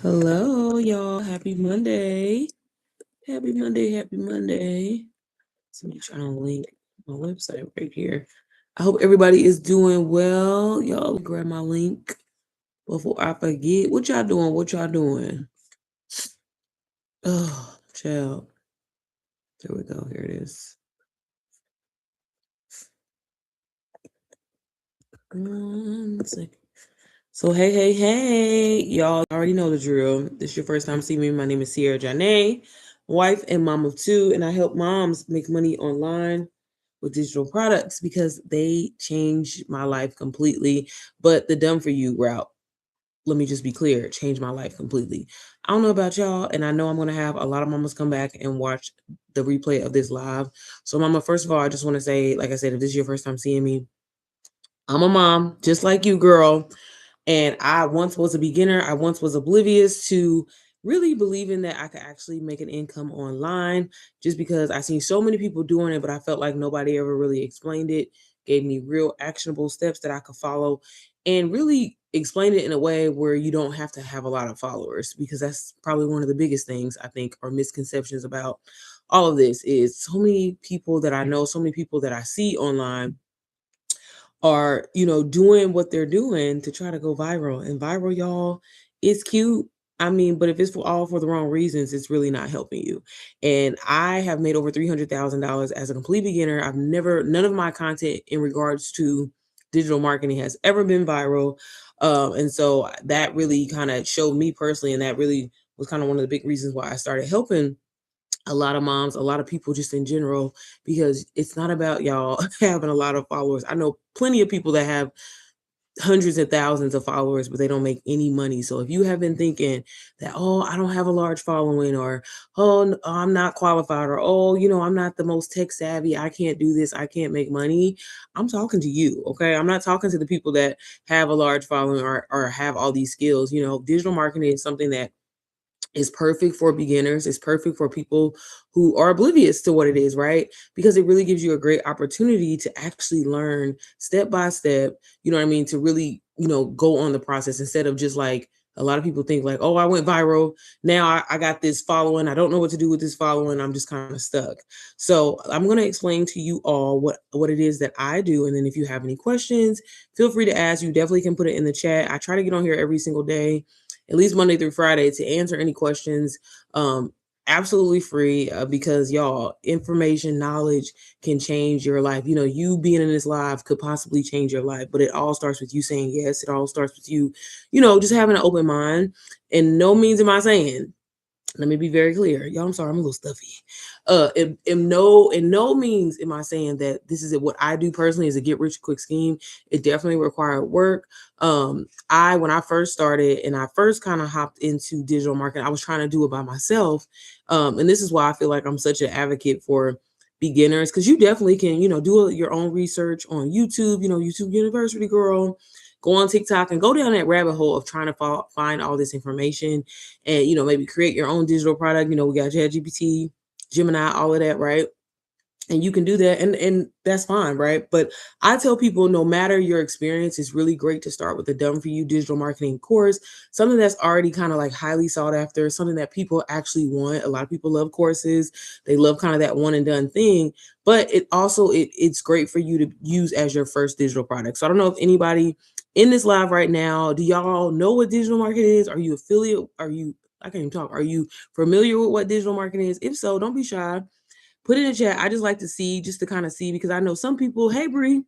Hello, y'all. Happy Monday. Happy Monday. Happy Monday. Somebody trying to link my website right here. I hope everybody is doing well. Y'all grab my link before I forget. What y'all doing? What y'all doing? Oh, child. There we go. Here it is. One second. So, hey, y'all already know the drill. This is your first time seeing me. My name is Sierra Janae, wife and mom of two, and I help moms make money online with digital products because they changed my life completely. But the done for you route, let me just be clear, changed my life completely. I don't know about y'all, and I know I'm going to have a lot of mamas come back and watch the replay of this live. So, mama, first of all, I just want to say, like I said, if this is your first time seeing me, I'm a mom, just like you, girl. And I once was a beginner. I once was oblivious to really believing that I could actually make an income online just because I seen so many people doing it, but I felt like nobody ever really explained it, gave me real actionable steps that I could follow, and really explain it in a way where you don't have to have a lot of followers, because that's probably one of the biggest things I think are misconceptions about all of this is so many people that I know, so many people that I see online are, doing what they're doing to try to go viral. And viral, y'all, is cute. I mean, but if it's for the wrong reasons, it's really not helping you. And I have made over $300,000 as a complete beginner. None of my content in regards to digital marketing has ever been viral. And so that really kind of showed me personally, and that really was kind of one of the big reasons why I started helping a lot of moms, a lot of people just in general, because it's not about y'all having a lot of followers. I know plenty of people that have hundreds of thousands of followers, but they don't make any money. So if you have been thinking that, oh, I don't have a large following, or, oh, I'm not qualified, or, oh, I'm not the most tech savvy, I can't do this, I can't make money, I'm talking to you, okay? I'm not talking to the people that have a large following or have all these skills. Digital marketing is something that is perfect for beginners. It's perfect for people who are oblivious to what it is, right? Because it really gives you a great opportunity to actually learn step by step, you know what I mean, to really, go on the process instead of just like a lot of people think like, oh, I went viral. Now I got this following. I don't know what to do with this following. I'm just kind of stuck. So I'm going to explain to you all what it is that I do. And then if you have any questions, feel free to ask. You definitely can put it in the chat. I try to get on here every single day, at least Monday through Friday, to answer any questions. Absolutely free, because y'all, information, knowledge can change your life. You being in this live could possibly change your life, but it all starts with you saying yes. It all starts with you, just having an open mind. And no means am I saying, let me be very clear, y'all. I'm sorry, I'm a little stuffy. In no means am I saying that this is it. What I do personally is a get rich quick scheme. It definitely required work. When I first started and I first kind of hopped into digital marketing, I was trying to do it by myself. And this is why I feel like I'm such an advocate for beginners, because you definitely can, do your own research on YouTube. YouTube University, girl. Go on TikTok and go down that rabbit hole of trying to find all this information, and maybe create your own digital product. We got ChatGPT, Gemini, all of that, right? And you can do that, and that's fine, right? But I tell people, no matter your experience, it's really great to start with a done for you digital marketing course, something that's already kind of like highly sought after, something that people actually want. A lot of people love courses. They love kind of that one and done thing, but it's great for you to use as your first digital product. So I don't know if anybody in this live right now, do y'all know what digital marketing is? Are you affiliate? I can't even talk. Are you familiar with what digital marketing is? If so, don't be shy. Put it in the chat. I just like to see, just to kind of see, because I know some people, hey, Bree.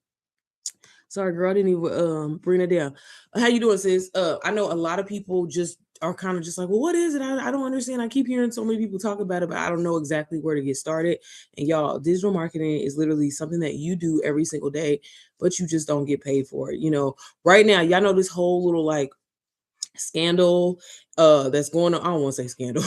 Sorry, girl, I didn't even bring it down. How you doing, sis? I know a lot of people just are kind of just like, well, what is it? I don't understand. I keep hearing so many people talk about it, but I don't know exactly where to get started. And y'all, digital marketing is literally something that you do every single day, but you just don't get paid for it. Right now, y'all know this whole little like scandal that's going on. I don't want to say scandal,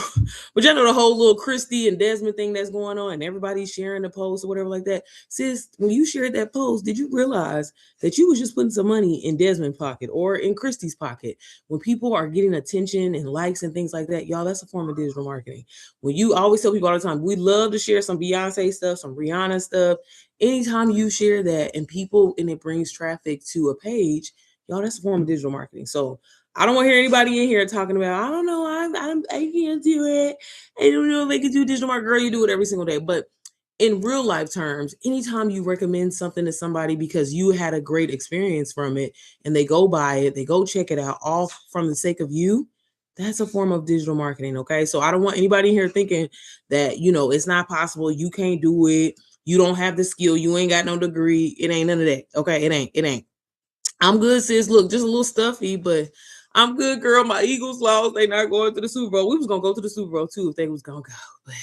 but y'all know the whole little Christy and Desmond thing that's going on, and everybody's sharing the post or whatever like that. Sis, when you shared that post, did you realize that you was just putting some money in Desmond's pocket or in Christy's pocket? When people are getting attention and likes and things like that, y'all, that's a form of digital marketing. When you always tell people all the time, we love to share some Beyonce stuff, some Rihanna stuff. Anytime you share that and it brings traffic to a page, Y'all, that's a form of digital marketing. So I don't want to hear anybody in here talking about, I don't know, I can't do it. I don't know if I can do digital marketing. Girl, you do it every single day. But in real life terms, anytime you recommend something to somebody because you had a great experience from it and they go buy it, they go check it out, all from the sake of you, that's a form of digital marketing. Okay. So I don't want anybody here thinking that, it's not possible. You can't do it. You don't have the skill. You ain't got no degree. It ain't none of that. Okay. It ain't. I'm good, sis. Look, just a little stuffy, but I'm good, girl. My Eagles lost. They not going to the Super Bowl. We was going to go to the Super Bowl too if they was going to go, but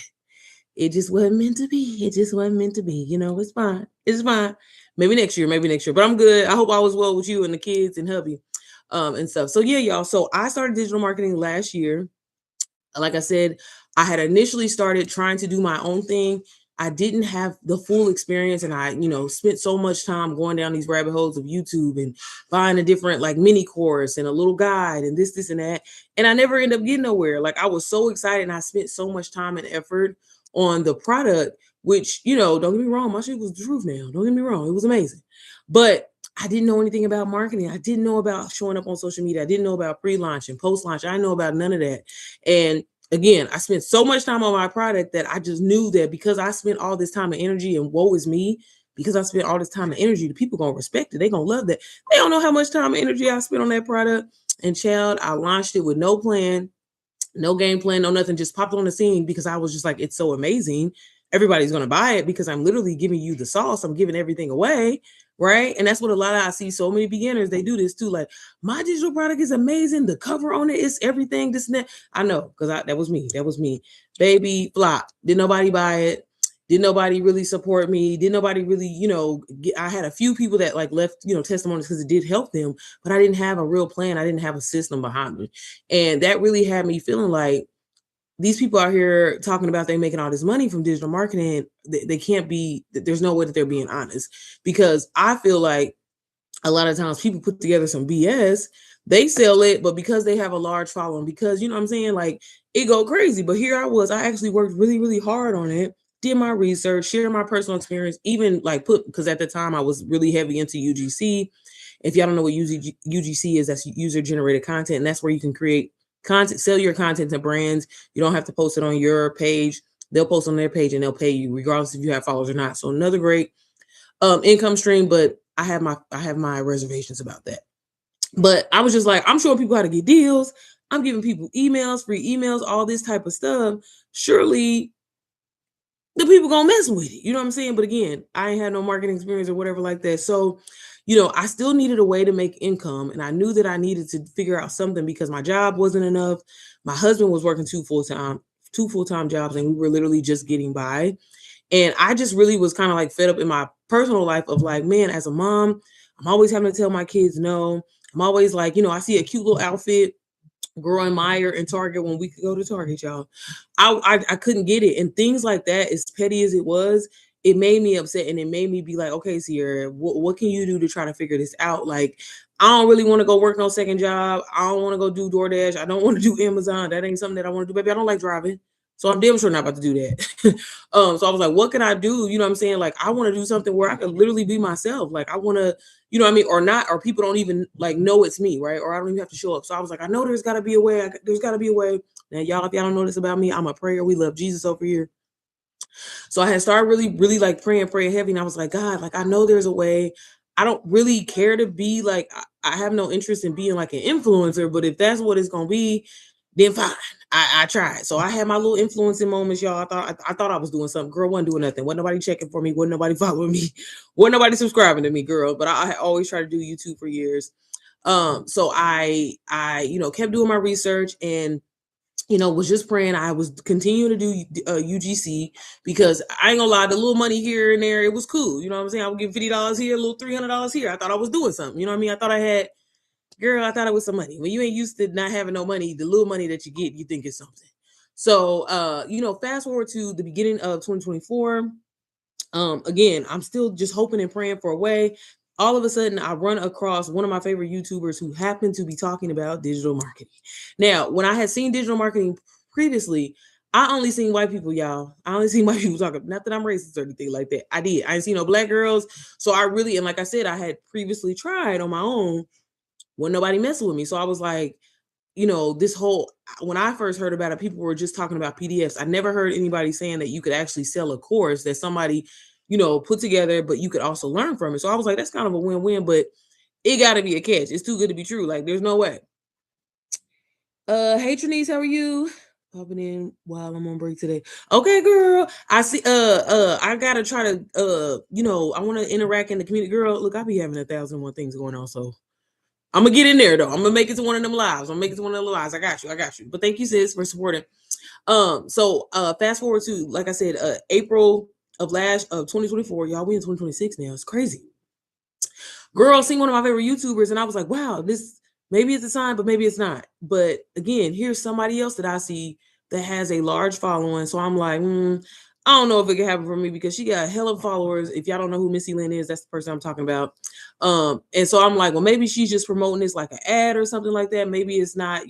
it just wasn't meant to be. It just wasn't meant to be. It's fine. It's fine. Maybe next year. But I'm good. I hope I was well with you and the kids and hubby and stuff. So yeah, y'all. So I started digital marketing last year. Like I said, I had initially started trying to do my own thing. I didn't have the full experience, and I, spent so much time going down these rabbit holes of YouTube and buying a different like mini course and a little guide and this and that. And I never ended up getting nowhere. Like I was so excited and I spent so much time and effort on the product, which, don't get me wrong, my shit was the truth now. Don't get me wrong. It was amazing. But I didn't know anything about marketing. I didn't know about showing up on social media. I didn't know about pre-launch and post-launch. I didn't know about none of that. And again, I spent so much time on my product that I just knew that because I spent all this time and energy, and woe is me, because I spent all this time and energy, the people gonna respect it. They gonna love that. They don't know how much time and energy I spent on that product. And child, I launched it with no plan, no game plan, no nothing, just popped on the scene because I was just like, it's so amazing. Everybody's going to buy it because I'm literally giving you the sauce. I'm giving everything away. Right. And that's what a lot of, I see so many beginners, they do this too. Like, my digital product is amazing. The cover on it is everything, this and that. I know, because that was me. That was me. Baby, flop. Did nobody buy it? Did nobody really support me? Did nobody really, I had a few people that like left, testimonies because it did help them, but I didn't have a real plan. I didn't have a system behind me. And that really had me feeling like these people out here talking about they making all this money from digital marketing. They can't be, there's no way that they're being honest, because I feel like a lot of times people put together some BS, they sell it, but because they have a large following, because you know what I'm saying, like it go crazy. But here I was, I actually worked really, really hard on it, did my research, shared my personal experience, even like because at the time I was really heavy into UGC. If y'all don't know what UGC is, that's user generated content. And that's where you can create content, sell your content to brands. You don't have to post it on your page. They'll post on their page and they'll pay you regardless if you have followers or not. So another great income stream, but I have my reservations about that. But I was just like, I'm showing people how to get deals. I'm giving people emails, free emails, all this type of stuff. Surely the people gonna mess with it. You know what I'm saying? But again, I ain't had no marketing experience or whatever like that. So, I still needed a way to make income. And I knew that I needed to figure out something because my job wasn't enough. My husband was working two full-time jobs, and we were literally just getting by. And I just really was kind of like fed up in my personal life of like, man, as a mom, I'm always having to tell my kids no. I'm always like, I see a cute little outfit, girl in Meyer and Target when we could go to Target, y'all. I couldn't get it. And things like that, as petty as it was, it made me upset, and it made me be like, okay, Sierra, what can you do to try to figure this out? Like, I don't really want to go work no second job. I don't want to go do DoorDash. I don't want to do Amazon. That ain't something that I want to do, baby. I don't like driving. So I'm damn sure not about to do that. So I was like, what can I do? You know what I'm saying? Like, I want to do something where I can literally be myself. Like, I want to, you know what I mean? Or not, or people don't even like know it's me, right? Or I don't even have to show up. So I was like, I know there's got to be a way. There's got to be a way. Now, y'all, if y'all don't know this about me, I'm a prayer. We love Jesus over here. So I had started really, really like praying heavy. And I was like, God, like, I know there's a way. I don't really care to be like, I have no interest in being like an influencer, but if that's what it's going to be, then fine. I tried. So I had my little influencing moments, y'all. I thought I was doing something. Girl, wasn't doing nothing. Wasn't nobody checking for me. Wasn't nobody following me. Wasn't nobody subscribing to me, girl. But I always tried to do YouTube for years. So I kept doing my research and was just praying. I was continuing to do UGC because I ain't gonna lie, the little money here and there, it was cool. You know what I'm saying? I would give $50 here, a little $300 here. I thought I was doing something. You know what I mean? I thought it was some money. When you ain't used to not having no money, the little money that you get, you think it's something. So, fast forward to the beginning of 2024. Again, I'm still just hoping and praying for a way. All of a sudden, I run across one of my favorite YouTubers who happened to be talking about digital marketing. Now, when I had seen digital marketing previously, I only seen white people, y'all. I only seen white people talking. Not that I'm racist or anything like that. I did. I didn't see no black girls. So I really, and like I said, I had previously tried on my own wasn't nobody messing with me. So I was like, this whole when I first heard about it, people were just talking about PDFs. I never heard anybody saying that you could actually sell a course that somebody, put together, but you could also learn from it. So I was like, that's kind of a win-win, but it got to be a catch. It's too good to be true. Like, there's no way. Hey Trinice, how are you? Popping in while I'm on break today. Okay, girl. I see. I gotta try to. I want to interact in the community. Girl, look, I be having 1,001 things going on, so I'm gonna get in there though. I'm gonna make it to one of them lives. I'm gonna make it to one of the lives. I got you. But thank you, sis, for supporting. So fast forward to, like I said, April of 2024. Y'all, we in 2026 now. It's crazy. Girl, seen one of my favorite YouTubers, and I was like, wow, this maybe it's a sign, but maybe it's not. But again, here's somebody else that I see that has a large following. So I'm like, I don't know if it can happen for me because she got a hell of followers. If y'all don't know who Missy Lynn is, that's the person I'm talking about. And so I'm like, well, maybe she's just promoting this like an ad or something like that. Maybe it's not,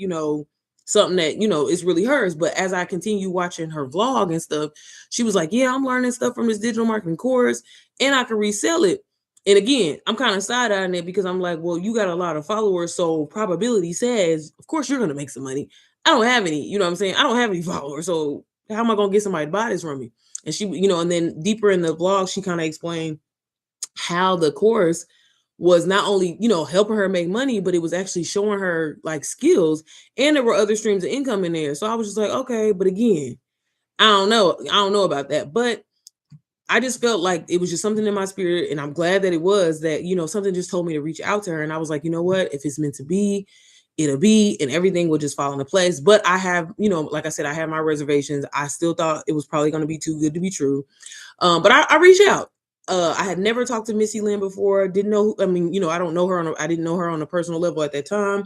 something that, is really hers. But as I continue watching her vlog and stuff, she was like, yeah, I'm learning stuff from this digital marketing course and I can resell it. And again, I'm kind of side-eyeing it because I'm like, well, you got a lot of followers, so probability says, of course, you're going to make some money. I don't have any, you know what I'm saying? I don't have any followers, so how am I going to get somebody to buy this from me? And she, and then deeper in the vlog, she kind of explained how the course was not only, helping her make money, but it was actually showing her like skills, and there were other streams of income in there. So I was just like, okay, but again, I don't know about that, but I just felt like it was just something in my spirit, and I'm glad that it was that, something just told me to reach out to her. And I was like, you know what, if it's meant to be, it'll be, and everything will just fall into place. But I have, like I said, I have my reservations. I still thought it was probably going to be too good to be true. But I reached out. I had never talked to Missy Lynn before. Didn't know, I don't know her I didn't know her on a personal level at that time.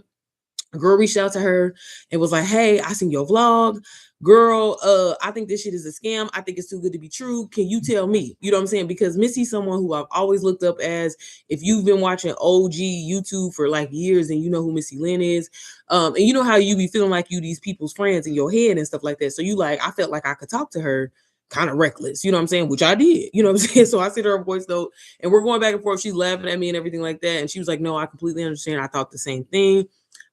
A girl reached out to her and was like, hey, I seen your vlog. Girl, I think this shit is a scam. I think it's too good to be true. Can you tell me? You know what I'm saying? Because Missy's someone who I've always looked up as, if you've been watching OG YouTube for like years, and you know who Missy Lynn is. And you know how you be feeling like you these people's friends in your head and stuff like that. So I felt like I could talk to her kind of reckless, you know what I'm saying? Which I did, you know what I'm saying? So I sent her a voice note and we're going back and forth. She's laughing at me and everything like that. And she was like, no, I completely understand. I thought the same thing.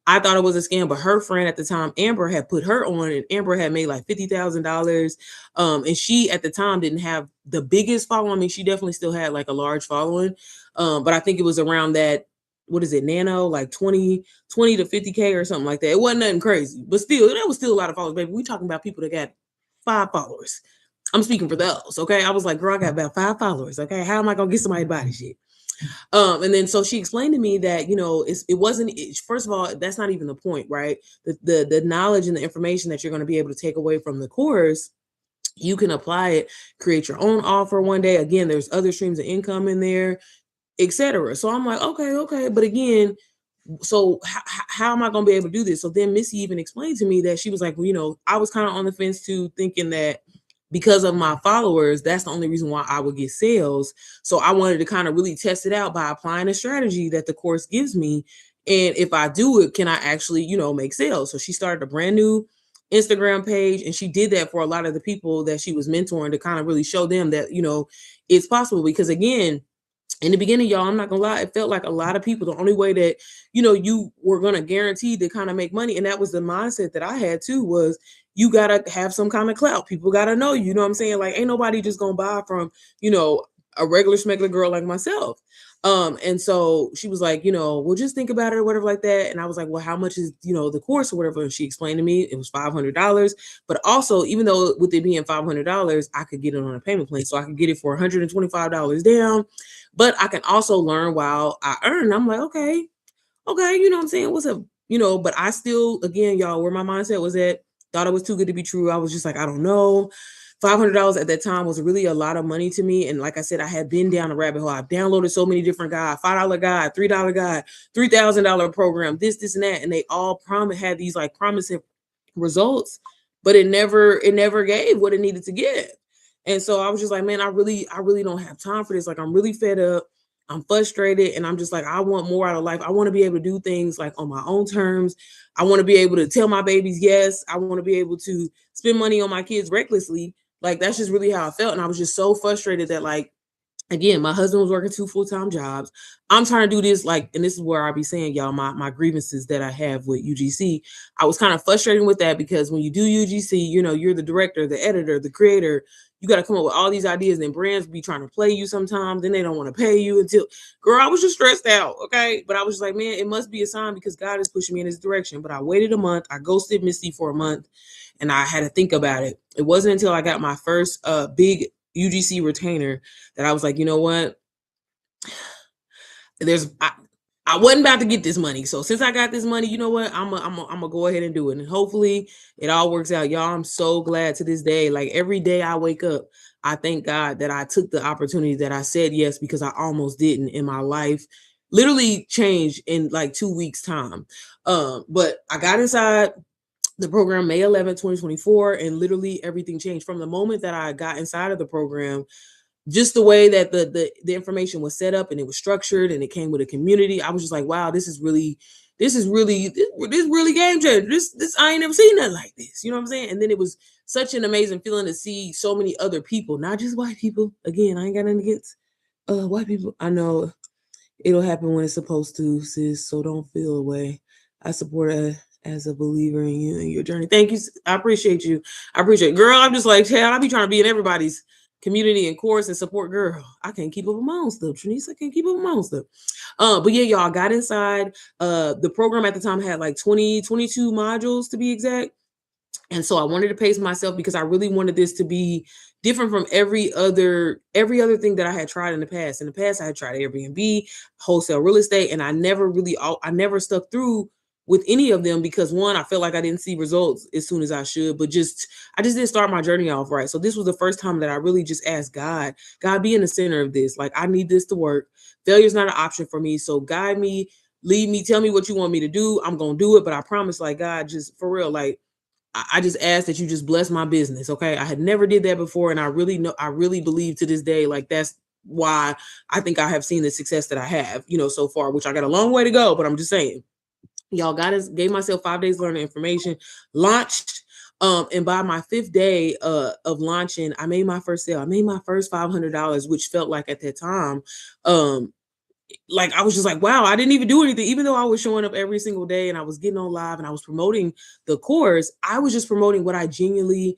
I thought it was a scam, but her friend at the time, Amber, had put her on, and Amber had made like $50,000. And she at the time didn't have the biggest following. I mean, she definitely still had like a large following. But I think it was around that, what is it, nano, like 20 to 50K or something like that. It wasn't nothing crazy, but still, that was still a lot of followers, baby. We talking about people that got 5 followers. I'm speaking for those, okay? I was like, girl, I got about 5 followers, okay? How am I gonna get somebody to buy this shit? And then so she explained to me that, first of all, that's not even the point, right? The knowledge and the information that you're going to be able to take away from the course, you can apply it, create your own offer one day. Again, there's other streams of income in there, etc. So I'm like, okay. But again, so how am I going to be able to do this? So then Missy even explained to me that she was like, well, I was kind of on the fence too, thinking that because of my followers, that's the only reason why I would get sales. So I wanted to kind of really test it out by applying a strategy that the course gives me. And if I do it, can I actually, make sales? So she started a brand new Instagram page, and she did that for a lot of the people that she was mentoring to kind of really show them that, it's possible. Because again, in the beginning, y'all, I'm not gonna lie, it felt like a lot of people, the only way that, you were gonna guarantee to kind of make money, and that was the mindset that I had too, was you gotta have some kind of clout. People gotta know you know what I'm saying? Like, ain't nobody just gonna buy from, a regular smuggler girl like myself. And so she was like, well, just think about it or whatever like that. And I was like, well, how much is, the course or whatever? And she explained to me it was $500. But also, even though with it being $500, I could get it on a payment plan. So I could get it for $125 down. But I can also learn while I earn. I'm like, okay, you know what I'm saying? What's up? But I still, again, y'all, where my mindset was at, thought it was too good to be true. I was just like, I don't know. $500 at that time was really a lot of money to me. And like I said, I had been down a rabbit hole. I've downloaded so many different guides, $5 guide, $3 guide, $3,000 program, this, and that. And they all had these like promising results, but it never gave what it needed to give. And so I was just like, man, I really don't have time for this. Like, I'm really fed up. I'm frustrated. And I'm just like, I want more out of life. I want to be able to do things like on my own terms. I want to be able to tell my babies yes. I want to be able to spend money on my kids recklessly. Like, that's just really how I felt. And I was just so frustrated that, like, Again, my husband was working 2 full-time jobs. I'm trying to do this, like, and this is where I be saying, y'all, my grievances that I have with UGC. I was kind of frustrating with that because when you do UGC, you're the director, the editor, the creator. You got to come up with all these ideas, and brands be trying to play you sometimes. Then they don't want to pay you until, girl, I was just stressed out. Okay. But I was just like, man, it must be a sign because God is pushing me in this direction. But I waited a month. I ghosted Misty for a month and I had to think about it. It wasn't until I got my first big UGC retainer that I was like, you know what? I wasn't about to get this money. So since I got this money, you know what? I'm gonna go ahead and do it. And hopefully it all works out. Y'all, I'm so glad to this day. Like every day I wake up, I thank God that I took the opportunity, that I said yes, because I almost didn't, in my life literally changed in like 2 weeks time. But I got inside the program May 11th, 2024, and literally everything changed from the moment that I got inside of the program. Just the way that the information was set up and it was structured and it came with a community, I was just like, wow, this is really game changer. This I ain't never seen nothing like this. You know what I'm saying? And then it was such an amazing feeling to see so many other people, not just white people. Again, I ain't got nothing against white people. I know it'll happen when it's supposed to, sis. So don't feel away. I support as a believer in you and your journey. Thank you. I appreciate you. I appreciate it. Girl, I'm just like, hell, I be trying to be in everybody's community and course and support. Girl, I can't keep up with my own stuff. Trinice, I can't keep up with my own stuff. But yeah, y'all got inside. The program at the time had like 22 modules to be exact. And so I wanted to pace myself because I really wanted this to be different from every other thing that I had tried in the past. In the past, I had tried Airbnb, wholesale real estate, and I never stuck through with any of them because one, I felt like I didn't see results as soon as I should, but I just didn't start my journey off right. So this was the first time that I really just asked God, be in the center of this. Like, I need this to work. Failure is not an option for me. So guide me, lead me, tell me what you want me to do. I'm going to do it. But I promise, like, God, just for real, like, I just ask that you just bless my business. Okay. I had never did that before. And I really believe to this day, like, that's why I think I have seen the success that I have, so far, which I got a long way to go, but I'm just saying, y'all, gave myself 5 days learning information, launched. And by my 5th day of launching, I made my first sale. I made my first $500, which felt like at that time, like I was just like, wow, I didn't even do anything. Even though I was showing up every single day and I was getting on live and I was promoting the course, I was just promoting what I genuinely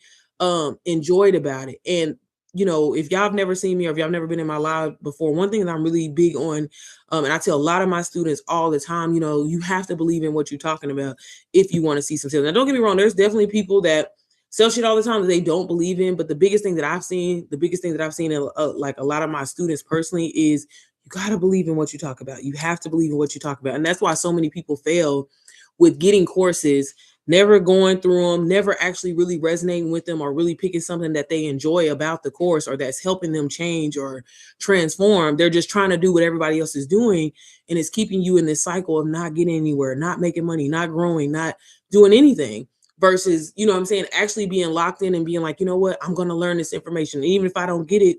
enjoyed about it. And if y'all have never seen me or if y'all have never been in my live before, one thing that I'm really big on, and I tell a lot of my students all the time, you have to believe in what you're talking about if you want to see some sales. Now, don't get me wrong, there's definitely people that sell shit all the time that they don't believe in. But the biggest thing that I've seen in like a lot of my students personally is, you got to believe in what you talk about. You have to believe in what you talk about. And that's why so many people fail with getting courses, never going through them, never actually really resonating with them or really picking something that they enjoy about the course or that's helping them change or transform. They're just trying to do what everybody else is doing. And it's keeping you in this cycle of not getting anywhere, not making money, not growing, not doing anything. Versus, what I'm saying, actually being locked in and being like, you know what, I'm going to learn this information. And even if I don't get it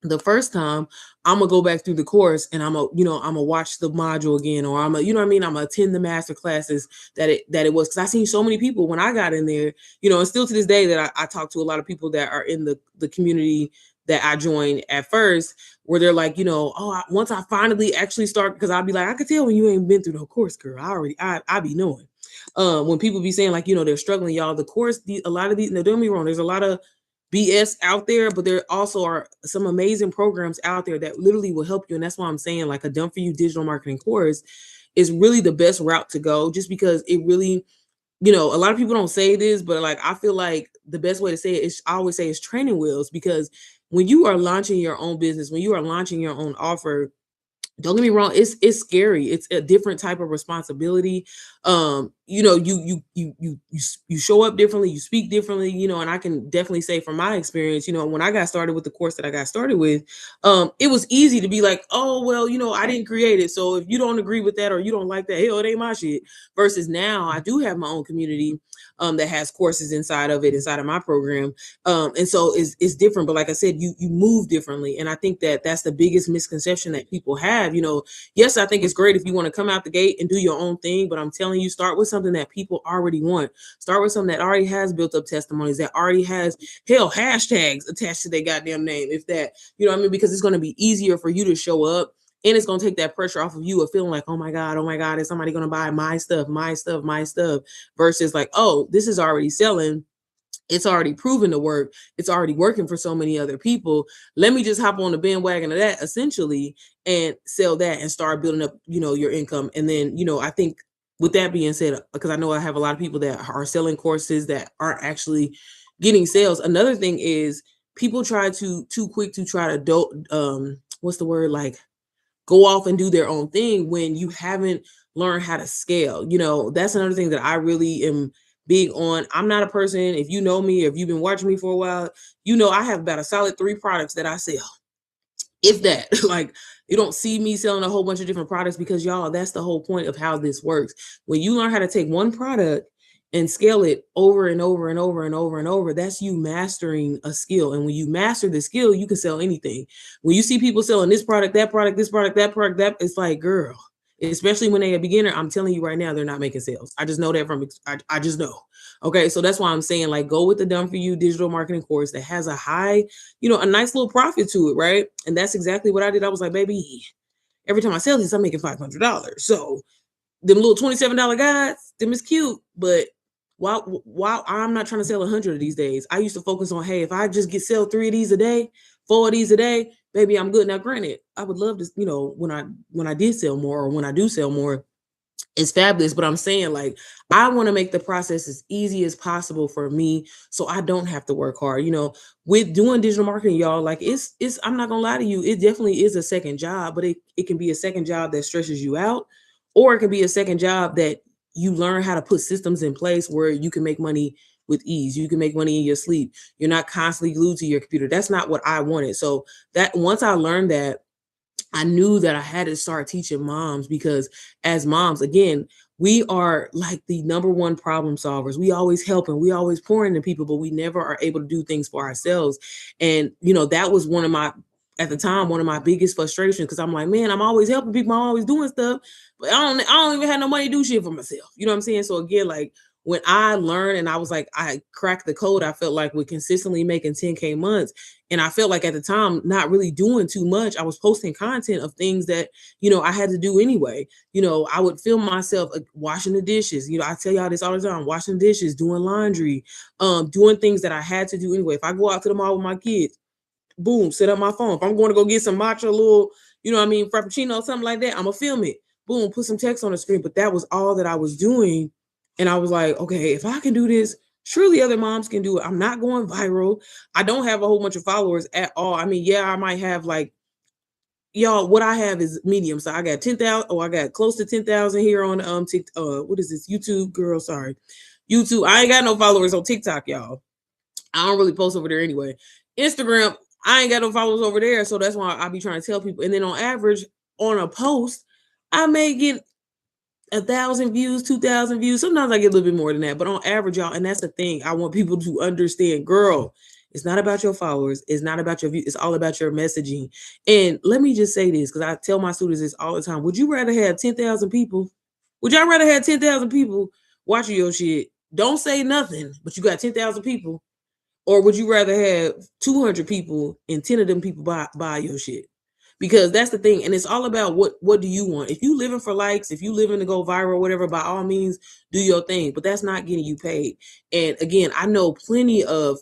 the first time, I'm gonna go back through the course and I'm gonna watch the module again, or I'm gonna attend the master classes that it was, because I seen so many people when I got in there, and still to this day that I talk to a lot of people that are in the community that I joined at first, where they're like, once I finally actually start, because I'll be like, I could tell when you ain't been through the course, girl. I be knowing. When people be saying like, they're struggling, y'all, the course, a lot of these, no, don't get me wrong, there's a lot of BS out there, but there also are some amazing programs out there that literally will help you. And that's why I'm saying, like, a done for you digital marketing course is really the best route to go, just because it really, a lot of people don't say this, but like, I feel like the best way to say it is, I always say, it's training wheels. Because when you are launching your own business, when you are launching your own offer, don't get me wrong, it's scary. It's a different type of responsibility. You show up differently, you speak differently, and I can definitely say from my experience, when I got started with the course that I got started with, it was easy to be like, oh, well, I didn't create it. So if you don't agree with that or you don't like that, hell, it ain't my shit. Versus now I do have my own community that has courses inside of my program. And so it's different. But like I said, you move differently. And I think that that's the biggest misconception that people have, have. Yes, I think it's great if you want to come out the gate and do your own thing, but I'm telling you, start with something that people already want. Start with something that already has built up testimonies, that already has, hell, hashtags attached to their goddamn name, if that, because it's going to be easier for you to show up. And it's going to take that pressure off of you of feeling like, oh my God, is somebody going to buy my stuff, versus like, oh, this is already selling. It's already proven to work. It's already working for so many other people. Let me just hop on the bandwagon of that essentially and sell that and start building up, your income. And then, I think with that being said, because I know I have a lot of people that are selling courses that aren't actually getting sales. Another thing is people try to too quick to try to what's the word, like go off and do their own thing when you haven't learned how to scale. That's another thing that I really am big on. I'm not a person, if you know me, if you've been watching me for a while, I have about a solid 3 products that I sell. If that, like, you don't see me selling a whole bunch of different products because y'all, that's the whole point of how this works. When you learn how to take one product and scale it over and over and over and over and over, that's you mastering a skill. And when you master the skill, you can sell anything. When you see people selling this product, that product, this product, that product, that, it's like, girl, especially when they're a beginner, I'm telling you right now, they're not making sales. I just know that I just know. Okay. So that's why I'm saying, like, go with the Done For You digital marketing course that has a high, a nice little profit to it. Right. And that's exactly what I did. I was like, baby, every time I sell this, I'm making $500. So them little $27 guides, them is cute, but while I'm not trying to sell 100 of these days, I used to focus on, hey, if I just sell 3 of these a day, 4 of these a day, baby, I'm good. Now, granted, I would love to, when I did sell more, or when I do sell more, it's fabulous. But I'm saying, like, I want to make the process as easy as possible for me so I don't have to work hard. With doing digital marketing, y'all, like, it's I'm not gonna lie to you, it definitely is a second job, but it can be a second job that stresses you out, or it can be a second job that you learn how to put systems in place where you can make money with ease. You can make money in your sleep. You're not constantly glued to your computer. That's not what I wanted. So that once I learned that, I knew that I had to start teaching moms, because as moms, again, we are like the number one problem solvers. We always helping, we always pouring into people, but we never are able to do things for ourselves. And, that was at the time, one of my biggest frustrations, because I'm like, man, I'm always helping people. I'm always doing stuff, but I don't even have no money to do shit for myself. You know what I'm saying? So again, like, when I learned and I was like, I cracked the code, I felt like with consistently making 10K months. And I felt like at the time, not really doing too much. I was posting content of things that, I had to do anyway. I would film myself washing the dishes. I tell y'all this all the time, washing dishes, doing laundry, doing things that I had to do anyway. If I go out to the mall with my kids, boom, set up my phone. If I'm going to go get some matcha, little, frappuccino, something like that, I'm going to film it. Boom, put some text on the screen. But that was all that I was doing. And I was like, okay, if I can do this, surely other moms can do it. I'm not going viral. I don't have a whole bunch of followers at all. I mean, yeah, I might have, like, y'all, what I have is medium. So I got 10,000. Oh, I got close to 10,000 here on what is this? YouTube, girl. Sorry. YouTube. I ain't got no followers on TikTok, y'all. I don't really post over there anyway. Instagram, I ain't got no followers over there. So that's why I be trying to tell people. And then on average, on a post, I may get 1,000 views, 2,000 views. Sometimes I get a little bit more than that, but on average, y'all, and that's the thing, I want people to understand, girl, it's not about your followers. It's not about your views. It's all about your messaging. And let me just say this, because I tell my students this all the time. Would you rather have 10,000 people? Would y'all rather have 10,000 people watching your shit? Don't say nothing, but you got 10,000 people. Or would you rather have 200 people and 10 of them people buy your shit? Because that's the thing. And it's all about what do you want? If you living for likes, if you living to go viral, whatever, by all means, do your thing. But that's not getting you paid. And again, I know plenty of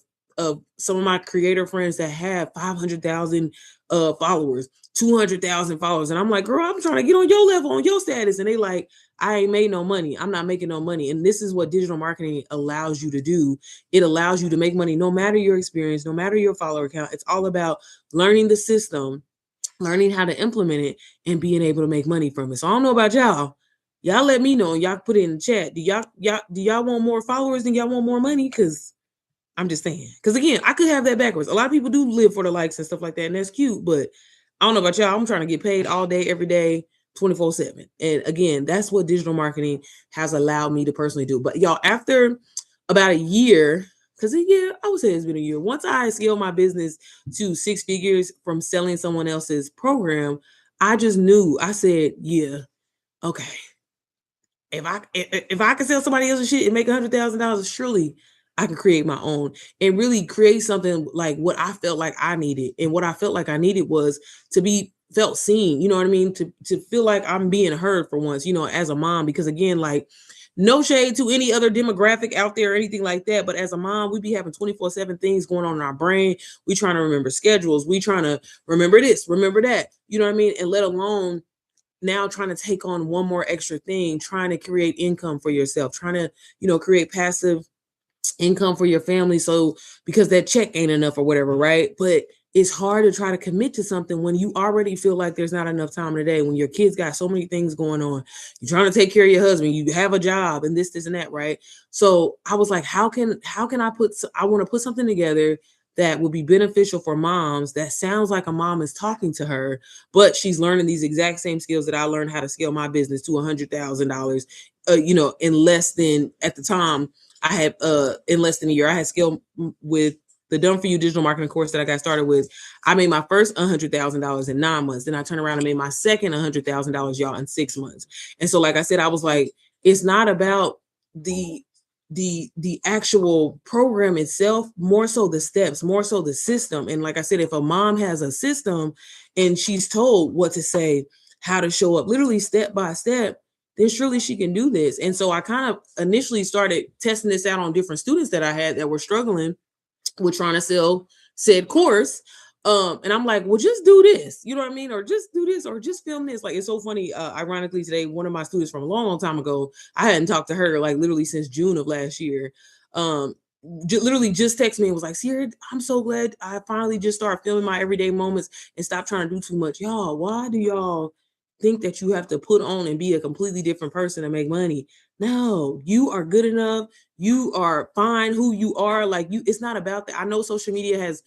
some of my creator friends that have 500,000 followers, 200,000 followers. And I'm like, girl, I'm trying to get on your level, on your status. And they like, I ain't made no money. I'm not making no money. And this is what digital marketing allows you to do. It allows you to make money no matter your experience, no matter your follower count. It's all about learning the system, learning how to implement it, and being able to make money from it. So I don't know about y'all. Y'all let me know, and y'all put it in the chat. Do y'all want more followers than y'all want more money? Because I'm just saying. Because again, I could have that backwards. A lot of people do live for the likes and stuff like that, and that's cute. But I don't know about y'all. I'm trying to get paid all day, every day, 24/7. And again, that's what digital marketing has allowed me to personally do. But y'all, after about a year, because I would say it's been a year. Once I scaled my business to 6 figures from selling someone else's program, I just knew. I said, yeah, okay. If I can sell somebody else's shit and make $100,000, surely I can create my own and really create something like what I felt like I needed. And what I felt like I needed was to be felt seen. You know what I mean? To feel like I'm being heard for once. As a mom, because again, like no shade to any other demographic out there or anything like that, but as a mom, we be having 24/7 things going on in our brain. We trying to remember schedules. We trying to remember this, remember that. You know what I mean? And let alone now trying to take on one more extra thing, trying to create income for yourself, trying to, create passive income for your family. So because that check ain't enough or whatever, right? But it's hard to try to commit to something when you already feel like there's not enough time in the day, when your kids got so many things going on. You're trying to take care of your husband, you have a job and this and that, right? So I was like, how can I want to put something together that would be beneficial for moms, that sounds like a mom is talking to her, but she's learning these exact same skills that I learned how to scale my business to $100,000, in less than, at the time, I had in less than a year. I had scaled with the Done For You digital marketing course that I got started with. I made my first $100,000 in 9 months. Then I turned around and made my second $100,000, y'all, in 6 months. And so, like I said, I was like, it's not about the actual program itself, more so the steps, more so the system. And like I said, if a mom has a system and she's told what to say, how to show up, literally step by step, then surely she can do this. And so I kind of initially started testing this out on different students that I had that were struggling with trying to sell said course. And I'm like, well, just do this, you know what I mean? Or just do this, or just film this. Like, it's so funny. Ironically, today, one of my students from a long, long time ago, I hadn't talked to her like literally since June of last year. Literally just texted me and was like, Sierra, I'm so glad I finally just started filming my everyday moments and stop trying to do too much. Y'all, why do y'all think that you have to put on and be a completely different person to make money? No, you are good enough. You are fine who you are. Like, it's not about that. I know social media has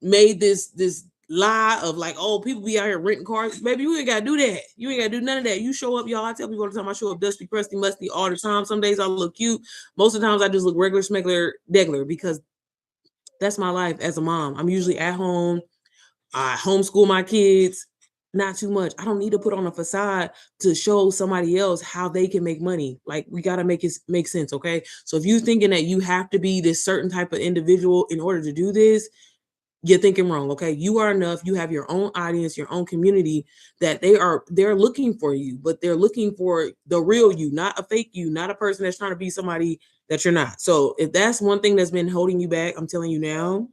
made this lie of like, oh, people be out here renting cars. Baby, you ain't gotta do that. You ain't gotta do none of that. You show up, y'all. I tell people all the time, I show up dusty, crusty, musty all the time. Some days I look cute. Most of the times I just look regular, smegular, degular, because that's my life as a mom. I'm usually at home. I homeschool my kids. Not too much. I don't need to put on a facade to show somebody else how they can make money. Like, we got to make it make sense. Okay. So if you're thinking that you have to be this certain type of individual in order to do this, you're thinking wrong. Okay. You are enough. You have your own audience, your own community, that they're looking for you, but they're looking for the real you, not a fake you, not a person that's trying to be somebody that you're not. So if that's one thing that's been holding you back, I'm telling you now,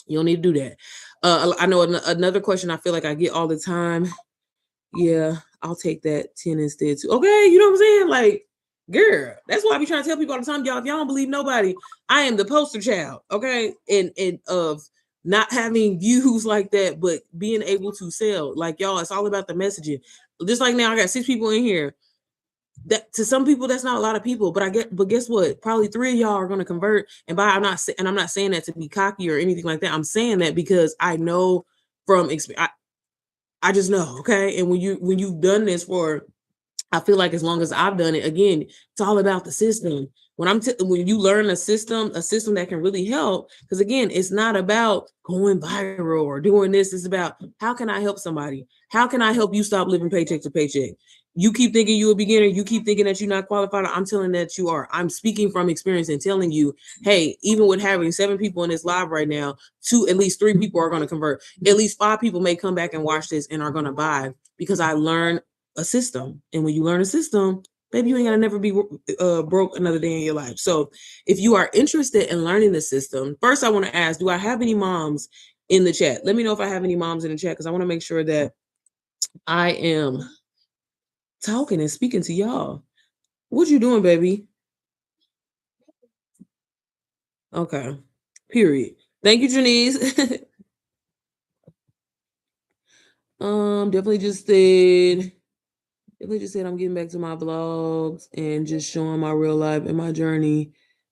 you don't need to do that. I know another question I feel like I get all the time. Yeah, I'll take that 10 instead too. Okay, you know what I'm saying? Like, girl, that's why I be trying to tell people all the time, y'all, if y'all don't believe nobody, I am the poster child, okay? And of not having views like that, but being able to sell. Like, y'all, it's all about the messaging. Just like now, I got 6 people in here. That, to some people, that's not a lot of people, but guess what? Probably 3 of y'all are going to convert. And I'm not saying that to be cocky or anything like that. I'm saying that because I know from experience. I just know, okay? And when you've done this for, I feel like as long as I've done it, again, it's all about the system. When you learn a system that can really help, because again, it's not about going viral or doing this. It's about, how can I help somebody? How can I help you stop living paycheck to paycheck? You keep thinking you're a beginner. You keep thinking that you're not qualified. I'm telling that you are. I'm speaking from experience and telling you, hey, even with having 7 people in this live right now, at least 3 people are going to convert. At least 5 people may come back and watch this and are going to buy, because I learned a system. And when you learn a system, baby, you ain't gotta never be broke another day in your life. So if you are interested in learning the system, first I want to ask, do I have any moms in the chat? Let me know if I have any moms in the chat, because I want to make sure that I am talking and speaking to y'all. What you doing, baby? Okay. Period. Thank you, Janice. Definitely just said I'm getting back to my vlogs and just showing my real life and my journey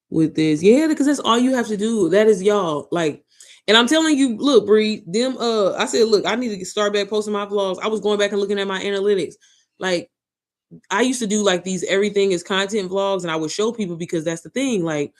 with this. Yeah, because that's all you have to do. That is y'all. Like, and I'm telling you, look, Bree, I said, look, I need to start back posting my vlogs. I was going back and looking at my analytics. Like, I used to do like these everything is content vlogs, and I would show people, because that's the thing. Like,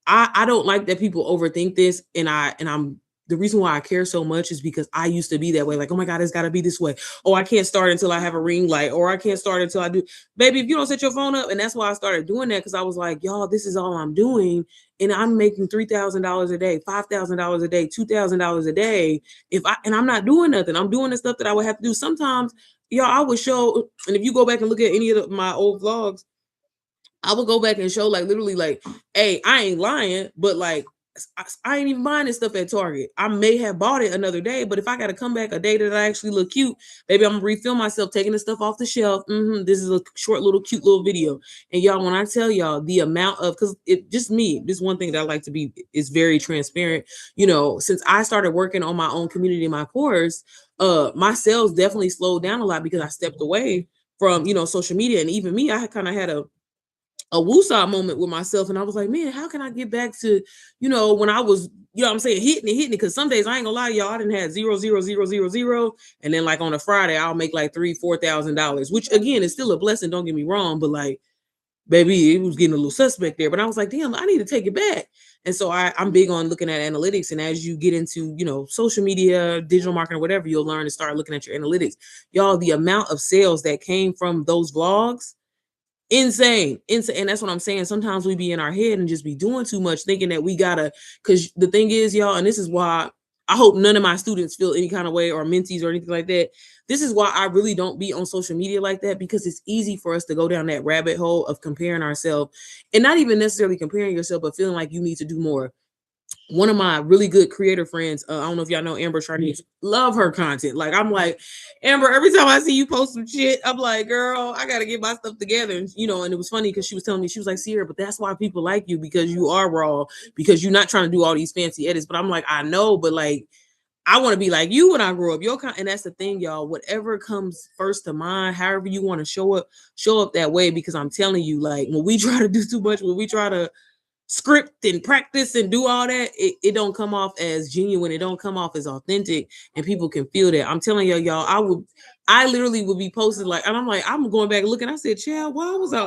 I don't like that people overthink this, and I'm the reason why I care so much is because I used to be that way. Like, oh my God, it's got to be this way. Oh, I can't start until I have a ring light, or I can't start until I do. Baby, if you don't set your phone up, and that's why I started doing that, because I was like, y'all, this is all I'm doing. And I'm making $3,000 a day, $5,000 a day, $2,000 a day. And I'm not doing nothing. I'm doing the stuff that I would have to do. Sometimes, y'all, I would show, and if you go back and look at any of my old vlogs, I would go back and show, like, literally, like, hey, I ain't lying, but like, I ain't even buying this stuff at Target. I may have bought it another day, but if I got to come back a day that I actually look cute, baby, I'm gonna refill myself, taking the stuff off the shelf. This is a short little cute little video. And y'all, when I tell y'all the amount of, because it just me, this one thing that I like to be is very transparent. You know, since I started working on my own community, my course, my sales definitely slowed down a lot because I stepped away from, you know, social media. And even me, I kind of had a woosah moment with myself, and I was like, man, how can I get back to, you know, when I was, you know what I'm saying, hitting it, because some days, I ain't gonna lie, y'all, I didn't have 0, 0, 0, 0, 0, and then like on a Friday I'll make like $3,000-$4,000, which again is still a blessing, don't get me wrong, but like, baby, it was getting a little suspect there. But I was like, damn, I need to take it back. And so I'm big on looking at analytics, and as you get into, you know, social media, digital marketing, whatever, you'll learn to start looking at your analytics. Y'all, the amount of sales that came from those vlogs, insane. And that's what I'm saying. Sometimes we be in our head and just be doing too much, thinking that we gotta, because the thing is, y'all, and this is why I hope none of my students feel any kind of way, or mentees or anything like that. This is why I really don't be on social media like that, because it's easy for us to go down that rabbit hole of comparing ourselves, and not even necessarily comparing yourself, but feeling like you need to do more. One of my really good creator friends, I don't know if y'all know Amber Charnice, love her content. Like, I'm like, Amber, every time I see you post some shit, I'm like, girl, I gotta get my stuff together. And, you know, and it was funny because she was telling me, she was like, Sierra, but that's why people like you, because you are raw, because you're not trying to do all these fancy edits. But I'm like, I know, but like, I want to be like you when I grow up. And that's the thing, y'all. Whatever comes first to mind, however you want to show up that way. Because I'm telling you, like, when we try to do too much, when we try to script and practice and do all that, it don't come off as genuine. It don't come off as authentic, and people can feel that. I'm telling y'all, I literally would be posted like, and I'm like, I'm going back and looking. I said, child, why was I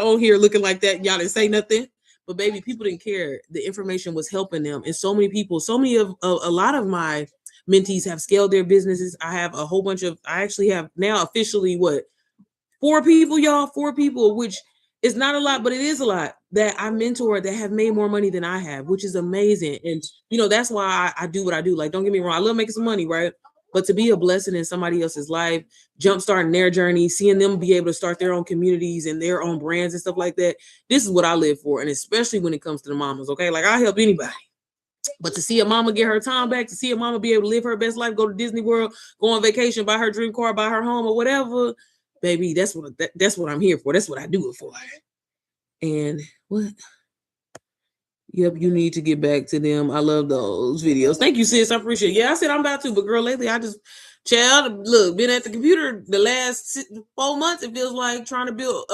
on here looking like that? Y'all didn't say nothing. But baby, people didn't care. The information was helping them. And so many of a lot of my mentees have scaled their businesses. I have a whole bunch of, I actually have now officially 4 people, y'all, 4 people, which is not a lot, but it is a lot, that I mentor that have made more money than I have, which is amazing. And, you know, that's why I do what I do. Like, don't get me wrong, I love making some money, right? But to be a blessing in somebody else's life, jumpstarting their journey, seeing them be able to start their own communities and their own brands and stuff like that, this is what I live for. And especially when it comes to the mamas, okay? Like, I help anybody. But to see a mama get her time back, to see a mama be able to live her best life, go to Disney World, go on vacation, buy her dream car, buy her home, or whatever, baby, that's what I'm here for. That's what I do it for. And what? Yep, you need to get back to them. I love those videos. Thank you, sis. I appreciate it. Yeah, I said I'm about to, but girl, lately I just, child, look, been at the computer the last 4 months. It feels like trying to build,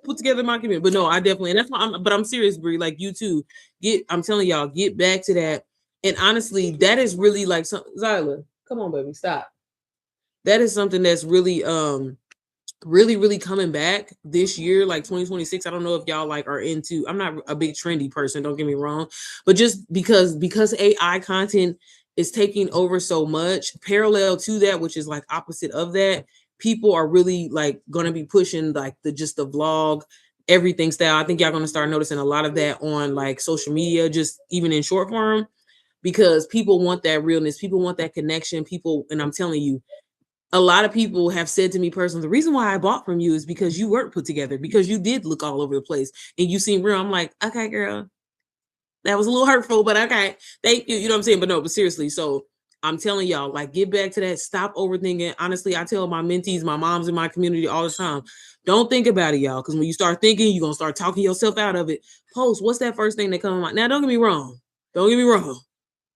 put together my community. But no, I definitely, and that's why I'm serious, Brie. Like, you too. I'm telling y'all, get back to that. And honestly, that is really like Zyla, come on, baby, stop. That is something that's really, really coming back this year, like 2026. I don't know if y'all like are into, I'm not a big trendy person, don't get me wrong, but just because AI content is taking over so much, parallel to that, which is like opposite of that, people are really like going to be pushing like the vlog everything style. I think y'all going to start noticing a lot of that on like social media, just even in short form, because people want that realness, people want that connection, people. And I'm telling you, a lot of people have said to me personally, the reason why I bought from you is because you weren't put together, because you did look all over the place and you seem real. I'm like, okay, girl, that was a little hurtful, but okay, thank you. You know what I'm saying? But no, but seriously. So I'm telling y'all, like, get back to that. Stop overthinking. Honestly, I tell my mentees, my moms in my community all the time, don't think about it, y'all. Because when you start thinking, you're going to start talking yourself out of it. Post, what's that first thing that comes to mind? Now, don't get me wrong. Don't get me wrong.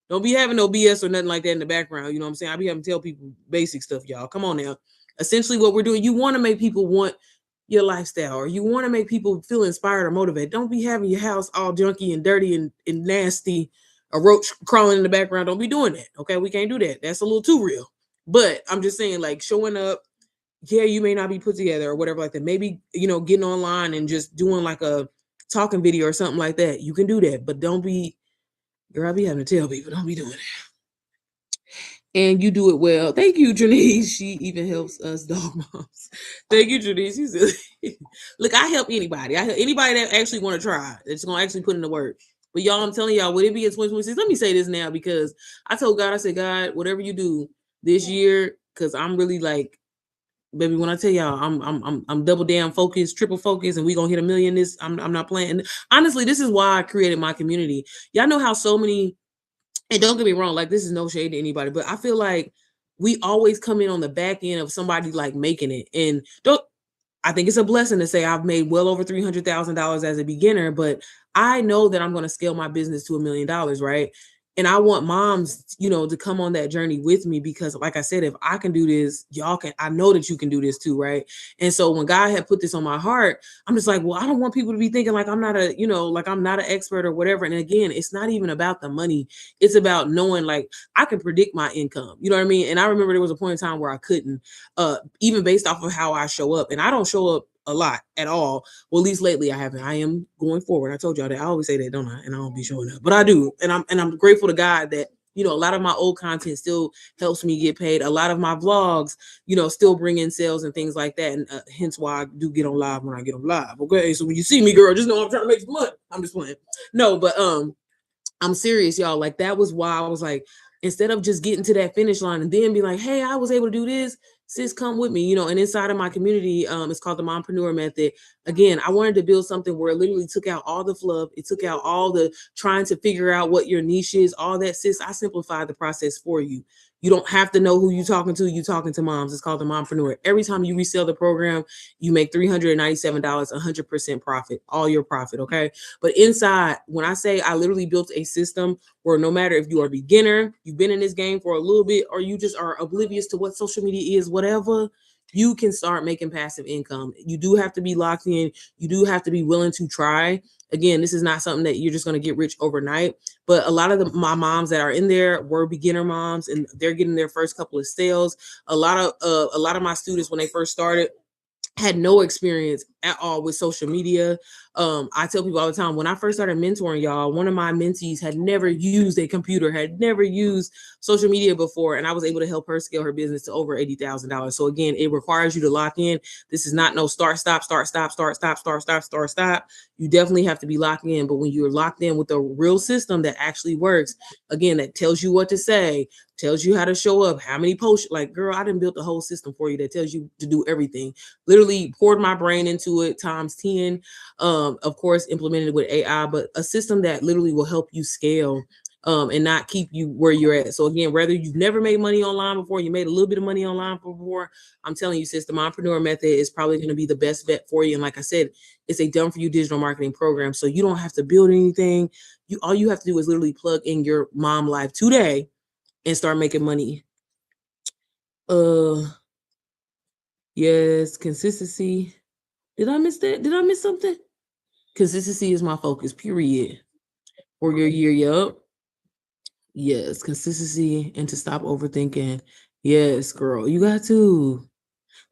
Don't be having no BS or nothing like that in the background. You know what I'm saying? I be having to tell people basic stuff, y'all. Come on now. Essentially, what we're doing, you want to make people want your lifestyle, or you want to make people feel inspired or motivated. Don't be having your house all junky and dirty and nasty, a roach crawling in the background. Don't be doing that. Okay, we can't do that. That's a little too real. But I'm just saying, like, showing up, yeah, you may not be put together or whatever like that. Maybe, you know, getting online and just doing like a talking video or something like that. You can do that, but don't be Girl, I be having to tell people, don't be doing it. And you do it well. Thank you, Janice. She even helps us dog moms. Thank you, Janice. She said, look, I help anybody. I help anybody that actually want to try. That's going to actually put in the work. But y'all, I'm telling y'all, would it be in 2026? Let me say this now, because I told God, I said, God, whatever you do this year, because I'm really like, baby, when I tell y'all, I'm double down focused, triple focused, and we gonna hit 1 million. I'm not playing. And honestly, this is why I created my community. Y'all know how so many, and don't get me wrong, like, this is no shade to anybody, but I feel like we always come in on the back end of somebody like making it. And don't, I think it's a blessing to say I've made well over $300,000 as a beginner, but I know that I'm going to scale my business to $1 million, right? And I want moms, to come on that journey with me, because like I said, if I can do this, y'all can. I know that you can do this too, right? And so when God had put this on my heart, I'm just like, well, I don't want people to be thinking like I'm not like I'm not an expert or whatever. And again, it's not even about the money. It's about knowing, like, I can predict my income. You know what I mean? And I remember there was a point in time where I couldn't, even based off of how I show up. And I don't show up a lot at all. Well, at least lately I haven't. I am going forward. I told y'all that. I always say that, don't I? And I don't be showing up, but I do. And I'm grateful to God that, a lot of my old content still helps me get paid. A lot of my vlogs, still bring in sales and things like that. And hence why I do get on live when I get on live. Okay. So when you see me, girl, just know I'm trying to make some money. I'm just playing. No, but I'm serious, y'all. Like, that was why I was like, instead of just getting to that finish line and then be like, hey, I was able to do this, sis, come with me, and inside of my community, it's called the Mompreneur Method. Again, I wanted to build something where it literally took out all the fluff. It took out all the trying to figure out what your niche is, all that, sis. I simplified the process for you. You don't have to know who you're talking to. You're talking to moms. It's called the Mompreneur. Every time you resell the program, you make $397, 100% profit, all your profit, okay? But inside, when I say I literally built a system where no matter if you are a beginner, you've been in this game for a little bit, or you just are oblivious to what social media is, whatever, you can start making passive income. You do have to be locked in. You do have to be willing to try. Again, this is not something that you're just going to get rich overnight. But a lot of my moms that are in there were beginner moms, and they're getting their first couple of sales. A lot of my students, when they first started, had no experience at all with social media. I tell people all the time, when I first started mentoring y'all, one of my mentees had never used a computer, had never used social media before, and I was able to help her scale her business to over $80,000. So again, it requires you to lock in. This is not no start, stop, start, stop, start, stop, start, stop, start, stop. You definitely have to be locked in. But when you're locked in with a real system that actually works, again, that tells you what to say, tells you how to show up, how many posts, like, girl, I done built a whole system for you that tells you to do everything. Literally poured my brain into it times 10. Of course, implemented with AI, but a system that literally will help you scale and not keep you where you're at. So again, whether you've never made money online before, you made a little bit of money online before, I'm telling you, sis, the Mompreneur Method is probably going to be the best bet for you. And like I said, it's a done for you digital marketing program. So you don't have to build anything. All you have to do is literally plug in your mom life today and start making money. Yes, consistency. Did I miss that? Did I miss something? Consistency is my focus, period. For your year, yup. Yes, consistency and to stop overthinking. Yes, girl, you got to.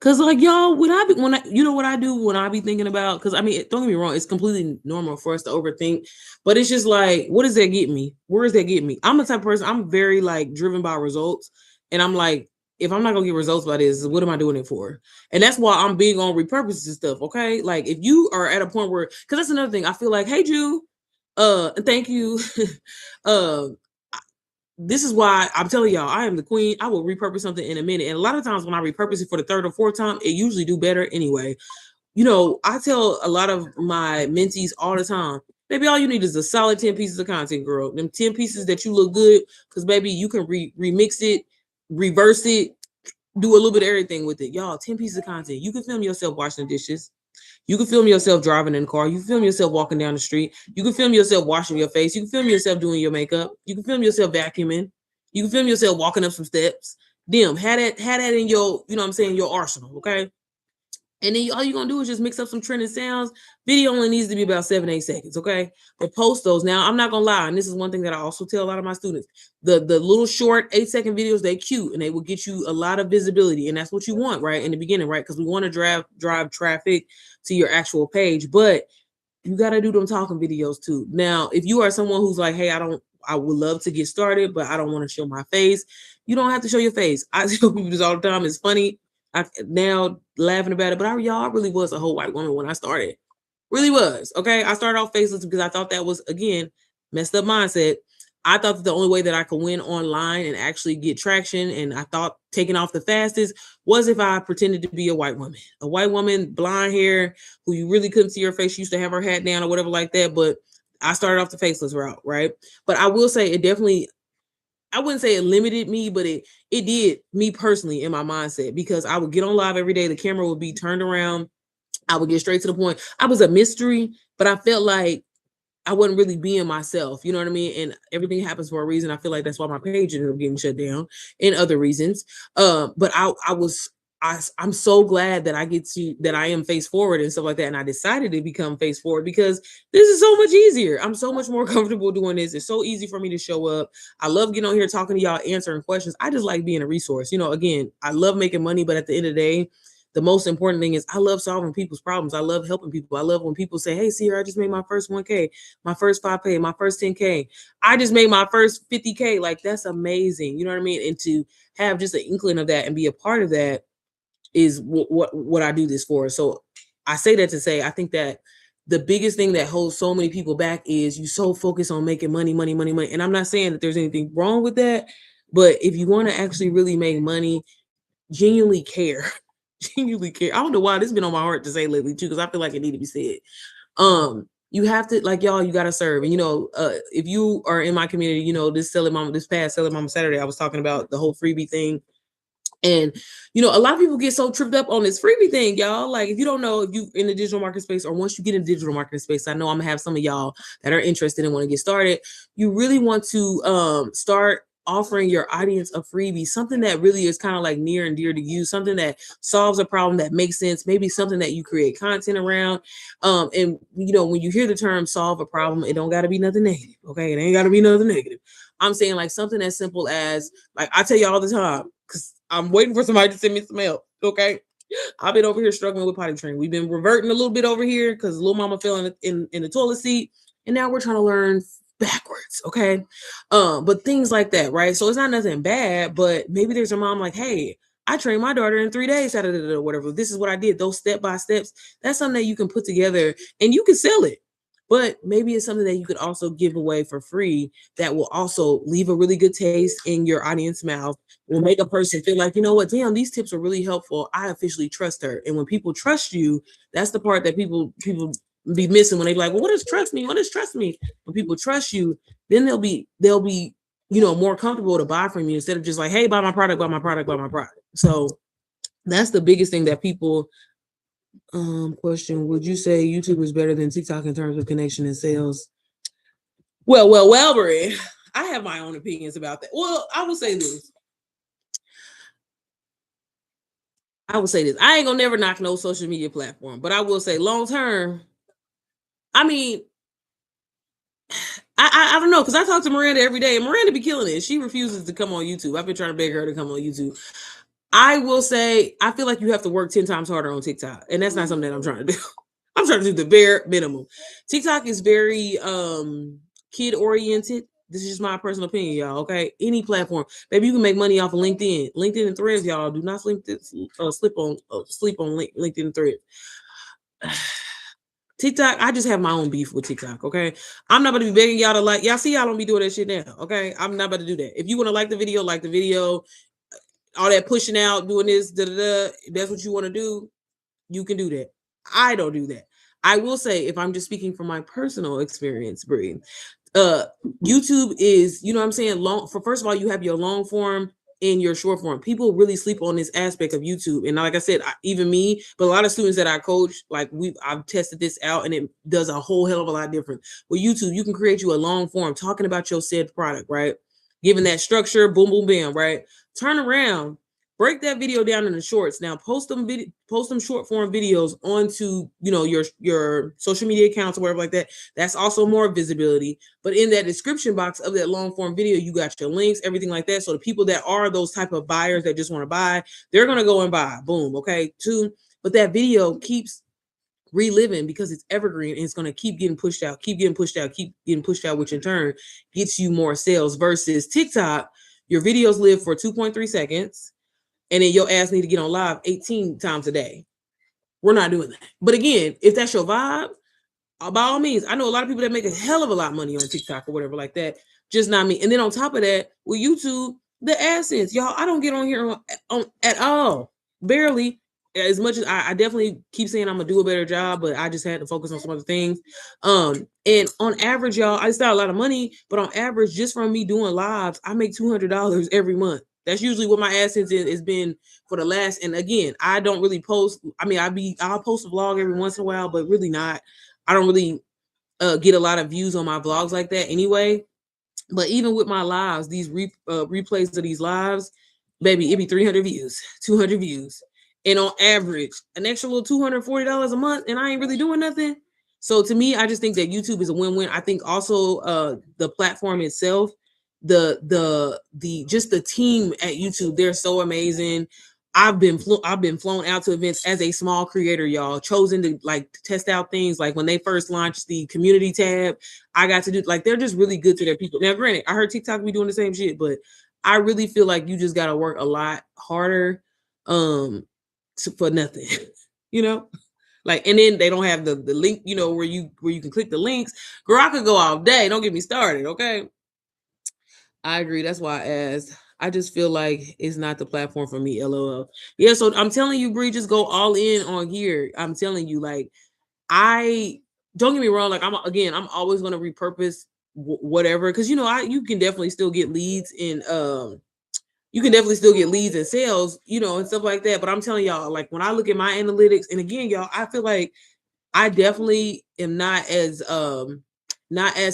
Cause like y'all, when I you know what I do when I be thinking about, cause I mean, don't get me wrong, it's completely normal for us to overthink, but it's just like, what does that get me? Where does that get me? I'm the type of person, I'm very like driven by results. And I'm like, if I'm not gonna get results by this, what am I doing it for? And that's why I'm big on repurposing stuff. Okay. Like if you are at a point where, cause that's another thing, I feel like, hey Jew, thank you. uh this is why I'm telling y'all, I am the queen. I will repurpose something in a minute. And a lot of times when I repurpose it for the third or fourth time, it usually do better anyway. I tell a lot of my mentees all the time, baby, all you need is a solid 10 pieces of content, girl. Them 10 pieces that you look good, because baby, you can remix it, reverse it, do a little bit of everything with it. Y'all, 10 pieces of content. You can film yourself washing the dishes. You can film yourself driving in the car. You can film yourself walking down the street. You can film yourself washing your face. You can film yourself doing your makeup. You can film yourself vacuuming. You can film yourself walking up some steps. Had that in your, you know what I'm saying, your arsenal, okay? And then all you're going to do is just mix up some trending sounds. Video only needs to be about 7-8 seconds, okay? But post those. Now, I'm not going to lie, and this is one thing that I also tell a lot of my students. The little short 8-second videos, they cute, and they will get you a lot of visibility, and that's what you want, right, in the beginning, right? Because we want to drive traffic to your actual page, but you got to do them talking videos too. Now, if you are someone who's like, hey, I don't I would love to get started, but I don't want to show my face. You don't have to show your face. I tell people this all the time. It's funny. I now laughing about it, but I really was a whole white woman when I started. Really was. Okay. I started off faceless because I thought that was, again, messed up mindset. I thought that the only way that I could win online and actually get traction, and I thought taking off the fastest, was if I pretended to be a white woman, blonde hair, who you really couldn't see her face. She used to have her hat down or whatever like that. But I started off the faceless route, right? But I will say it definitely, I wouldn't say it limited me, but it did me personally in my mindset, because I would get on live every day. The camera would be turned around. I would get straight to the point. I was a mystery, but I felt like I wasn't really being myself. You know what I mean? And everything happens for a reason. I feel like that's why my page ended up getting shut down, and other reasons. But I'm so glad that I am face forward and stuff like that. And I decided to become face forward because this is so much easier. I'm so much more comfortable doing this. It's so easy for me to show up. I love getting on here talking to y'all, answering questions. I just like being a resource. Again, I love making money, but at the end of the day, the most important thing is I love solving people's problems. I love helping people. I love when people say, "Hey, Sierra, I just made my first 1K, my first 5K, my first 10K. I just made my first 50K." Like, that's amazing. You know what I mean? And to have just an inkling of that and be a part of that is what I do this for. So I say that to say, I think that the biggest thing that holds so many people back is you so focused on making money, money, money, money. And I'm not saying that there's anything wrong with that, but if you want to actually really make money, genuinely care. Genuinely care. I don't know why this has been on my heart to say lately too, because I feel like it need to be said. You have to, like, y'all, you got to serve. And if you are in my community, this past Selling Mama Saturday, I was talking about the whole freebie thing. And, a lot of people get so tripped up on this freebie thing, y'all. Like, if you don't know, if you in the digital market space, or once you get in digital marketing space, I know I'm gonna have some of y'all that are interested and want to get started. You really want to start offering your audience a freebie, something that really is kind of like near and dear to you, something that solves a problem that makes sense, maybe something that you create content around. And when you hear the term solve a problem, it don't got to be nothing negative. Okay. It ain't got to be nothing negative. I'm saying like something as simple as, like, I tell you all the time, because I'm waiting for somebody to send me some help. Okay. I've been over here struggling with potty training. We've been reverting a little bit over here because little mama fell in the toilet seat. And now we're trying to learn backwards. Okay. But things like that, right? So it's not nothing bad, but maybe there's a mom like, "Hey, I trained my daughter in 3 days, or whatever. This is what I did. Those step by steps. That's something that you can put together and you can sell it. But maybe it's something that you could also give away for free that will also leave a really good taste in your audience mouth, will make a person feel like, you know what, damn, these tips are really helpful. I officially trust her. And when people trust you, that's the part that people be missing when they be like, "Well, what does trust mean? What does trust mean?" When people trust you, then they'll be more comfortable to buy from you instead of just like, "Hey, buy my product, buy my product, buy my product." So that's the biggest thing that people question. Would you say YouTube is better than TikTok in terms of connection and sales? Well, Brie, I have my own opinions about that. Well, I will say this. I ain't gonna never knock no social media platform, but I will say long term, I mean, I don't know, because I talk to Miranda every day, and Miranda be killing it. She refuses to come on YouTube. I've been trying to beg her to come on YouTube. I will say, I feel like you have to work 10 times harder on TikTok, and that's not something that I'm trying to do. I'm trying to do the bare minimum. TikTok is very kid oriented. This is just my personal opinion, y'all. Okay, any platform, maybe you can make money off of LinkedIn, and Threads. Y'all do not sleep on LinkedIn and Threads. TikTok, I just have my own beef with TikTok. Okay, I'm not going to be begging y'all to like. Y'all see, y'all don't be doing that shit now. Okay, I'm not about to do that. If you want to like the video, like the video. All that pushing out, doing this, that's what you want to do, you can do that. I don't do that. I will say, if I'm just speaking from my personal experience, Brie, YouTube is, you know what I'm saying, first of all, you have your long form and your short form. People really sleep on this aspect of YouTube. And like I said, even me, but a lot of students that I coach, like I've tested this out, and it does a whole hell of a lot different. With YouTube, you can create you a long form talking about your said product, right? Given that structure, boom, boom, bam, right? Turn around, break that video down into shorts. Now post them short form videos onto your social media accounts or whatever like that. That's also more visibility. But in that description box of that long form video, you got your links, everything like that. So the people that are those type of buyers that just want to buy, they're gonna go and buy. Boom. Okay. 2. But that video keeps reliving because it's evergreen and it's going to keep getting pushed out, keep getting pushed out, keep getting pushed out, which in turn gets you more sales. Versus TikTok, your videos live for 2.3 seconds and then your ass need to get on live 18 times a day. We're not doing that. But again, if that's your vibe, by all means, I know a lot of people that make a hell of a lot of money on TikTok or whatever like that. Just not me. And then on top of that, with YouTube, the AdSense, y'all, I don't get on here on at all. Barely. As much as I definitely keep saying I'm gonna do a better job, but I just had to focus on some other things. And on average, y'all, I still a lot of money, but on average, just from me doing lives, I make $200 every month. That's usually what my AdSense has been for the last. And again, I don't really post. I mean, I'll post a vlog every once in a while, but really not. I don't really get a lot of views on my vlogs like that anyway. But even with my lives, these replays of these lives, baby, it be 300 views, 200 views. And on average, an extra little $240 a month, and I ain't really doing nothing. So to me, I just think that YouTube is a win-win. I think also the platform itself, the just the team at YouTube, they're so amazing. I've been flown out to events as a small creator, y'all, chosen to like test out things. Like when they first launched the community tab, I got to do like they're just really good to their people. Now, granted, I heard TikTok be doing the same shit, but I really feel like you just got to work a lot harder for nothing, you know. Like, and then they don't have the link, you know, where you can click the links. Girl, I could go all day. Don't get me started, okay? I agree. That's why I asked. I just feel like it's not the platform for me. LOL. Yeah, so I'm telling you, Bree, just go all in on here. I'm telling you, like, I don't get me wrong. Like, I'm always going to repurpose whatever, because you know, you can definitely still get leads in you can definitely still get leads and sales, you know, and stuff like that. But I'm telling y'all, like when I look at my analytics, and again, y'all, I feel like I definitely am not as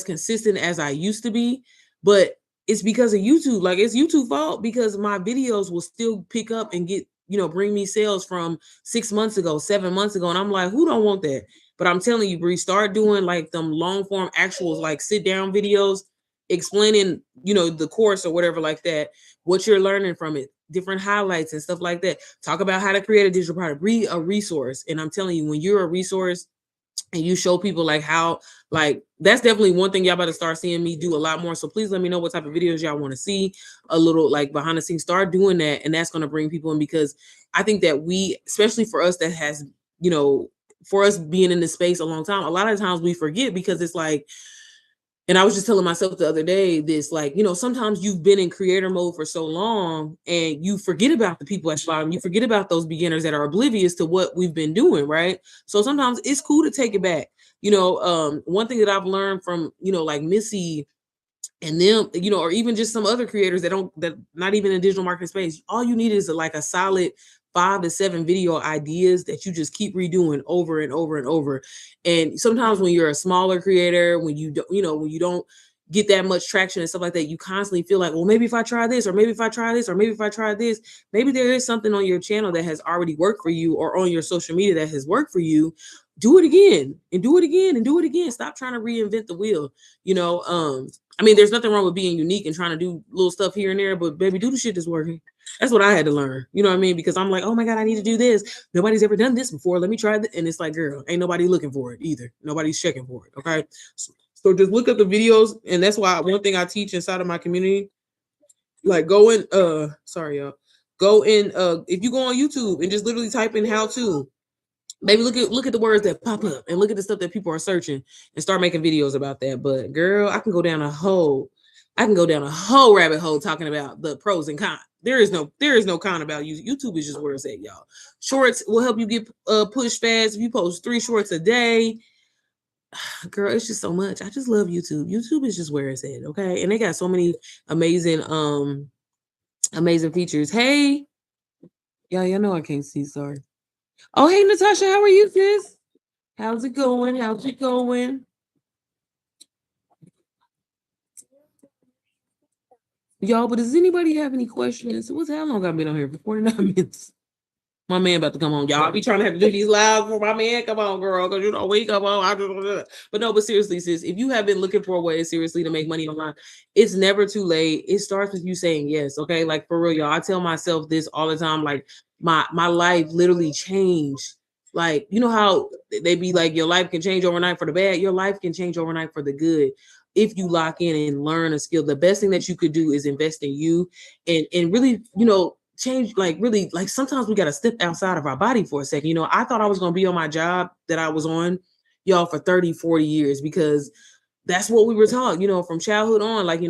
consistent as I used to be, but it's because of YouTube. Like it's YouTube fault because my videos will still pick up and get, you know, bring me sales from 6 months ago, 7 months ago. And I'm like, who don't want that? But I'm telling you, Bree, start doing like them long form actuals, like sit down videos explaining, you know, the course or whatever like that, what you're learning from it, different highlights and stuff like that. Talk about how to create a digital product, be a resource. And I'm telling you, when you're a resource, and you show people like how, like that's definitely one thing y'all about to start seeing me do a lot more. So please let me know what type of videos y'all want to see, a little like behind the scenes. Start doing that, and that's going to bring people in, because I think that we, especially for us that has, you know, for us being in this space a long time, a lot of times we forget, because it's like, and I was just telling myself the other day this, like, you know, sometimes you've been in creator mode for so long and you forget about the people at the bottom. You forget about those beginners that are oblivious to what we've been doing, right? So sometimes it's cool to take it back. You know, one thing that I've learned from, you know, like Missy and them, you know, or even just some other creators that not even in digital marketing space, all you need is like a solid 5 to 7 video ideas that you just keep redoing over and over and over. And sometimes when you're a smaller creator, when you don't, you know, when you don't get that much traction and stuff like that, you constantly feel like, well, maybe if I try this, or maybe if I try this, or maybe if I try this, maybe there is something on your channel that has already worked for you, or on your social media that has worked for you. Do it again and do it again and do it again. Stop trying to reinvent the wheel. You know, I mean, there's nothing wrong with being unique and trying to do little stuff here and there, but baby, do the shit that's working. That's what I had to learn. You know what I mean? Because I'm like, oh my God, I need to do this. Nobody's ever done this before. Let me try it. And it's like, girl, ain't nobody looking for it either. Nobody's checking for it. Okay. So just look at the videos. And that's why one thing I teach inside of my community, like go in, sorry, y'all. Go in, if you go on YouTube and just literally type in how to, maybe look at the words that pop up and look at the stuff that people are searching and start making videos about that. But girl, I can go down a whole rabbit hole talking about the pros and cons. There is no con about you. YouTube is just where it's at, y'all. Shorts will help you get pushed fast. If you post 3 shorts a day, girl, it's just so much. I just love YouTube. YouTube is just where it's at, okay? And they got so many amazing features. Hey, y'all know I can't see, sorry. Oh, hey, Natasha, how are you, sis? How's it going? How's it going? Y'all, but does anybody have any questions? How long I've been on here? For 49 minutes. My man about to come on, y'all. I be trying to have to do these live for my man. Come on, girl, because you know we come on. But no, but seriously, sis, if you have been looking for a way seriously to make money online, it's never too late. It starts with you saying yes. Okay, like for real, y'all. I tell myself this all the time. Like my life literally changed Like, you know how they be like, your life can change overnight for the bad. Your life can change overnight for the good if you lock in and learn a skill. The best thing that you could do is invest in you and really, change, like, really, like, sometimes we got to step outside of our body for a second. I thought I was going to be on my job that I was on, y'all, for 30, 40 years, because that's what we were taught, from childhood on. Like, you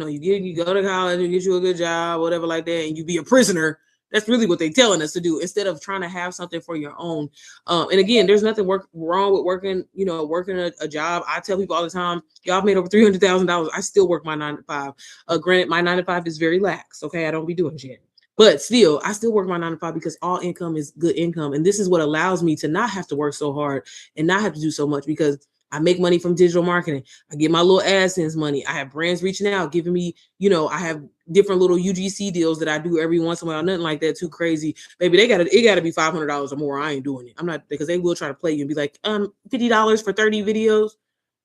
go to college, you get you a good job, whatever like that, and you be a prisoner. That's really what they're telling us to do, instead of trying to have something for your own. And again, there's nothing wrong with working, working a job. I tell people all the time, y'all have made over $300,000. I still work my 9 to 5. Granted, my 9 to 5 is very lax. Okay, I don't be doing shit. But still, I still work my 9 to 5 because all income is good income. And this is what allows me to not have to work so hard and not have to do so much, because I make money from digital marketing. I get my little AdSense money. I have brands reaching out, giving me, I have different little UGC deals that I do every once in a while. Nothing like that too crazy. Baby, it gotta be $500 or more. I ain't doing it. I'm not, because they will try to play you and be like, $50 for 30 videos.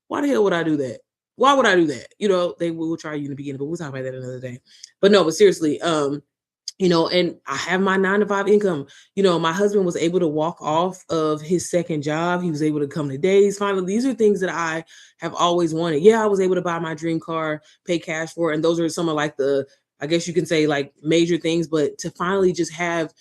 Why the hell would I do that? Why would I do that? They will try you in the beginning, but we'll talk about that another day. But no, but seriously, and I have my 9 to 5 income. My husband was able to walk off of his second job. He was able to come to days. Finally, these are things that I have always wanted. Yeah, I was able to buy my dream car, pay cash for it. And those are some of, like, I guess you can say, like, major things, but to finally just have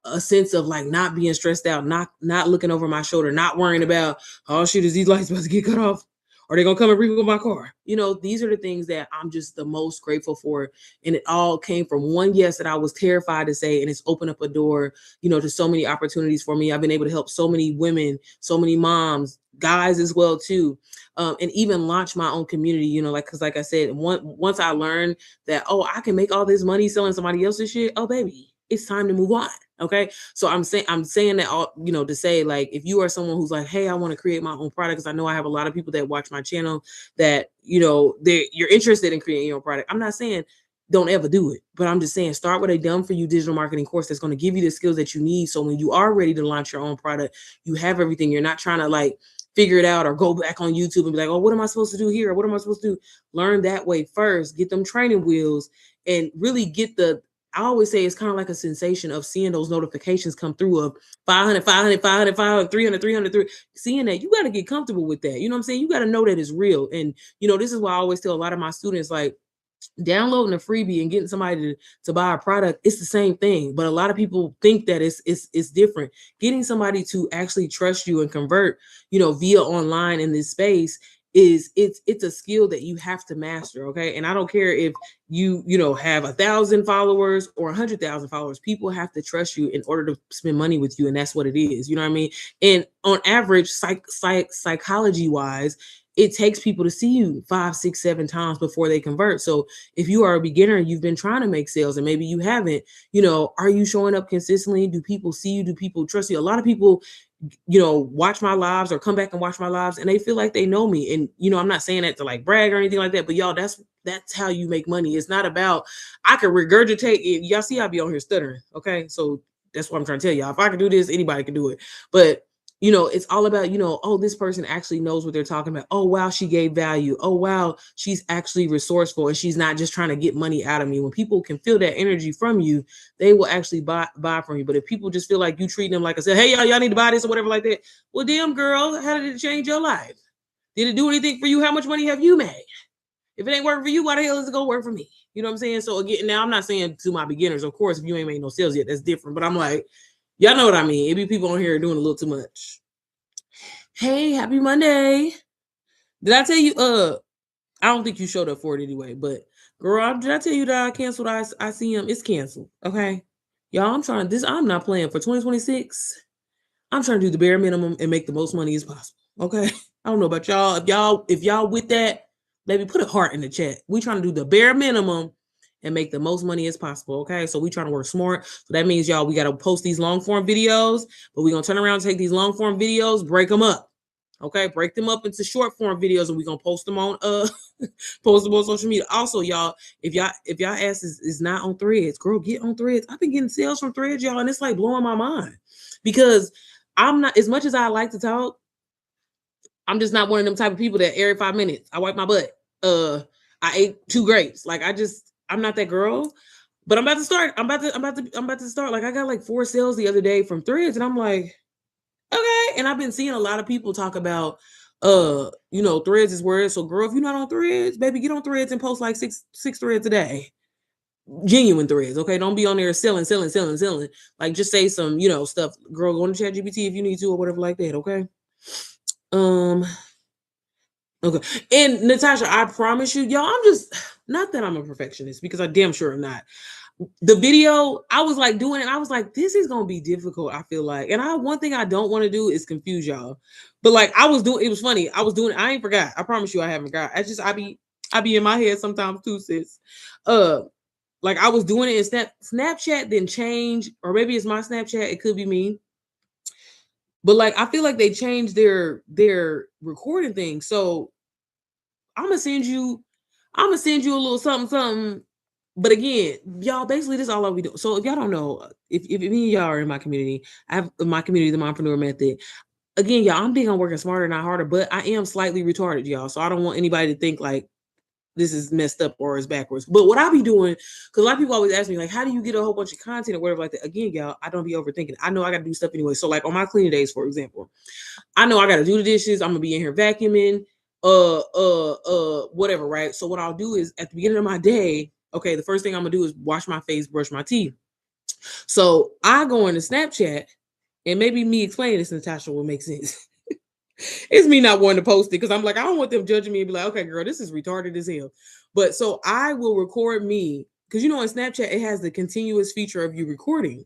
a sense of, like, not being stressed out, not looking over my shoulder, not worrying about, oh shit, is these lights about to get cut off? Are they gonna come and rebuild my car? These are the things that I'm just the most grateful for. And it all came from one yes that I was terrified to say. And it's opened up a door, to so many opportunities for me. I've been able to help so many women, so many moms, guys as well too. And even launch my own community, because like I said, once I learned that, oh, I can make all this money selling somebody else's shit. Oh, baby, it's time to move on. Okay. So I'm saying that all, to say, like, if you are someone who's like, hey, I want to create my own product, because I know I have a lot of people that watch my channel that, you're interested in creating your own product. I'm not saying don't ever do it, but I'm just saying, start with a done for you digital marketing course that's going to give you the skills that you need. So when you are ready to launch your own product, you have everything. You're not trying to, like, figure it out or go back on YouTube and be like, oh, what am I supposed to do here? Or what am I supposed to do? Learn that way first, get them training wheels, and really get I always say it's kind of like a sensation of seeing those notifications come through of 500, 500, 500, 500, 300, 300, 300. Seeing that, you got to get comfortable with that. You know what I'm saying? You got to know that it's real. And, this is why I always tell a lot of my students, like, downloading a freebie and getting somebody to buy a product, it's the same thing. But a lot of people think that it's different. Getting somebody to actually trust you and convert, via online in this space it's a skill that you have to master. Okay. And I don't care if you have 1,000 followers or 100,000 followers. People have to trust you in order to spend money with you. And that's what it is. You know what I mean? And on average, psychology wise, it takes people to see you 5, 6, 7 times before they convert. So if you are a beginner and you've been trying to make sales and maybe you haven't, are you showing up consistently? Do people see you? Do people trust you? A lot of people, watch my lives or come back and watch my lives and they feel like they know me. And, I'm not saying that to, like, brag or anything like that, but y'all, that's how you make money. It's not about, I can regurgitate it. Y'all see, I be on here stuttering. Okay. So that's what I'm trying to tell y'all. If I can do this, anybody can do it. But it's all about, oh, this person actually knows what they're talking about. Oh, wow, she gave value. Oh, wow, she's actually resourceful and she's not just trying to get money out of me. When people can feel that energy from you, they will actually buy from you. But if people just feel like you treat them like I said, hey, y'all need to buy this or whatever like that. Well, damn, girl, how did it change your life? Did it do anything for you? How much money have you made? If it ain't working for you, why the hell is it going to work for me? You know what I'm saying? So again, now I'm not saying to my beginners, of course, if you ain't made no sales yet, that's different. But I'm like, y'all know what I mean. It be people on here doing a little too much. Hey, happy Monday. Did I tell you, I don't think you showed up for it anyway, but girl, did I tell you that I canceled ICM? It's canceled. Okay. Y'all, I'm not playing for 2026. I'm trying to do the bare minimum and make the most money as possible. Okay. I don't know about y'all. If y'all with that, baby, put a heart in the chat. We trying to do the bare minimum and make the most money as possible. Okay. So we trying to work smart. So that means, y'all, we got to post these long form videos, but we're going to turn around and take these long form videos, break them up. Okay. Break them up into short form videos and we're going to post them on, post them on social media. Also, y'all, if y'all ass is not on Threads, girl, get on Threads. I've been getting sales from Threads, y'all. And it's like blowing my mind because I'm not, as much as I like to talk, I'm just not one of them type of people that every 5 minutes I wipe my butt. I ate 2 grapes. Like I'm not that girl. But I'm about to start. I'm about to start. Like I got like 4 sales the other day from Threads, and I'm like, okay, And I've been seeing a lot of people talk about threads is where it is. So girl, if you're not on threads, baby, get on threads and post like six threads a day. Genuine threads, okay? Don't be on there selling. Like just say some, stuff. Girl, go on to ChatGPT if you need to or whatever like that, okay? Okay. And Natasha, I promise you, y'all, I'm just not that I'm a perfectionist because I damn sure am not. The video, I was like doing it. I was like, this is gonna be difficult. I feel like, and one thing I don't want to do is confuse y'all. But like, I was doing. It was funny. I was doing it. I ain't forgot. I promise you, I haven't forgot. I be in my head sometimes too, sis. Like I was doing it in Snapchat, then change, or maybe it's my Snapchat. It could be me. But like, I feel like they changed their recording thing. So I'm gonna send you a little something. But again, y'all, basically this is all I'll be doing. So if y'all don't know, if me and y'all are in my community, I have my community, the Mompreneur Method. Again, y'all, I'm big on working smarter, not harder, but I am slightly retarded, y'all. So I don't want anybody to think like this is messed up or is backwards. But what I be doing, because a lot of people always ask me, like, how do you get a whole bunch of content or whatever like that? Again, y'all, I don't be overthinking. I know I got to do stuff anyway. So like on my cleaning days, for example, I know I got to do the dishes. I'm gonna be in here vacuuming, whatever, right? So what I'll do is at the beginning of my day, okay, the first thing I'm gonna do is wash my face, brush my teeth. So I go into Snapchat, and maybe me explaining this, Natasha, will make sense. It's me not wanting to post it because I'm like, I don't want them judging me and be like, okay, girl, this is retarded as hell. But so I will record me because in Snapchat it has the continuous feature of you recording.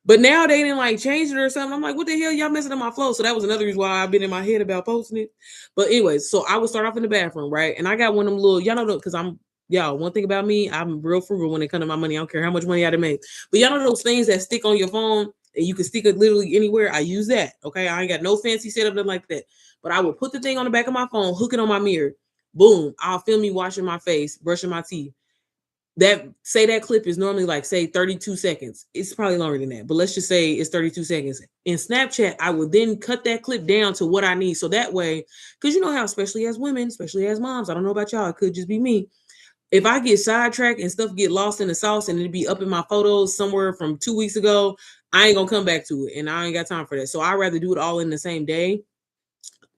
But now they didn't like change it or something. I'm like, what the hell, y'all messing up my flow? So that was another reason why I've been in my head about posting it. But anyways, so I would start off in the bathroom, right? And I got one of them little, y'all know, because one thing about me, I'm real frugal when it comes to my money. I don't care how much money I make. But y'all know those things that stick on your phone and you can stick it literally anywhere. I use that. Okay. I ain't got no fancy setup, nothing like that. But I will put the thing on the back of my phone, hook it on my mirror. Boom. I'll film me washing my face, brushing my teeth. That clip is normally like, say, 32 seconds. It's probably longer than that, but let's just say it's 32 seconds. In Snapchat, I will then cut that clip down to what I need. So that way, because you know how, especially as women, especially as moms, I don't know about y'all, it could just be me. If I get sidetracked and stuff get lost in the sauce and it'd be up in my photos somewhere from 2 weeks ago, I ain't gonna come back to it. And I ain't got time for that. So I'd rather do it all in the same day.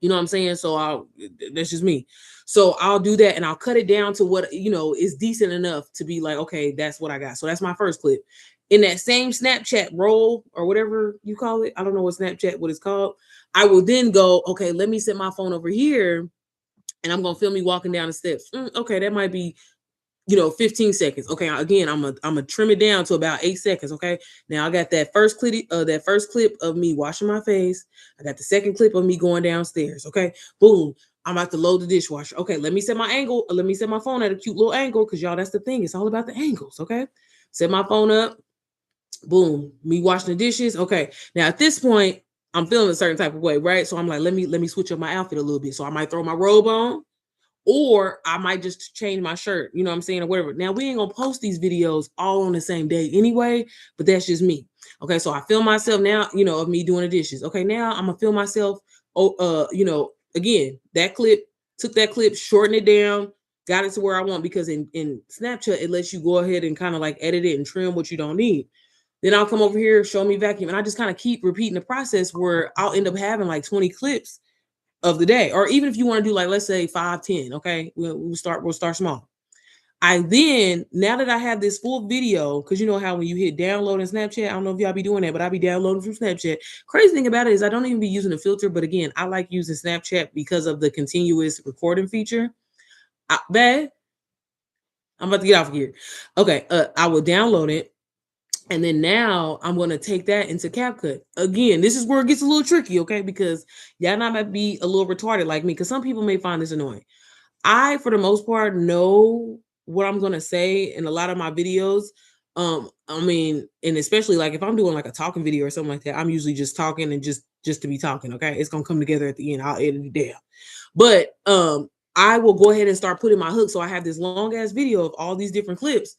You know what I'm saying? So that's just me. So I'll do that and I'll cut it down to what, is decent enough to be like, okay, that's what I got. So that's my first clip. In that same Snapchat roll or whatever you call it, I don't know what it's called. I will then go, okay, let me set my phone over here and I'm going to film me walking down the steps. Okay, that might be 15 seconds. Okay, again, I'm gonna trim it down to about 8 seconds. Okay, now I got that first clip of me washing my face. I got the second clip of me going downstairs. Okay, boom. I'm about to load the dishwasher. Okay, let me set my angle. Let me set my phone at a cute little angle because y'all, that's the thing. It's all about the angles. Okay, set my phone up. Boom. Me washing the dishes. Okay, now at this point, I'm feeling a certain type of way, right? So I'm like, let me switch up my outfit a little bit. So I might throw my robe on. Or I might just change my shirt, you know what I'm saying, or whatever. Now, we ain't gonna post these videos all on the same day anyway, but that's just me. Okay, so I film myself now, of me doing the dishes. Okay, now I'm gonna film myself, again, took that clip, shortened it down, got it to where I want, because in Snapchat, it lets you go ahead and kind of like edit it and trim what you don't need. Then I'll come over here, show me vacuum, and I just kind of keep repeating the process where I'll end up having like 20 clips of the day. Or even if you want to do like, let's say 5, 10, okay, we'll start small. Now that I have this full video, because you know how when you hit download in Snapchat, I don't know if y'all be doing that, but I be downloading from Snapchat. Crazy thing about it is I don't even be using a filter, but again, I like using Snapchat because of the continuous recording feature. I'm about to get off here. Okay, I will download it. And then now I'm going to take that into CapCut. Again, this is where it gets a little tricky, okay? Because y'all might be a little retarded like me, because some people may find this annoying. I, for the most part, know what I'm going to say in a lot of my videos. And especially like if I'm doing like a talking video or something like that, I'm usually just talking and just to be talking, okay? It's going to come together at the end. I'll edit it down. But I will go ahead and start putting my hook. So I have this long ass video of all these different clips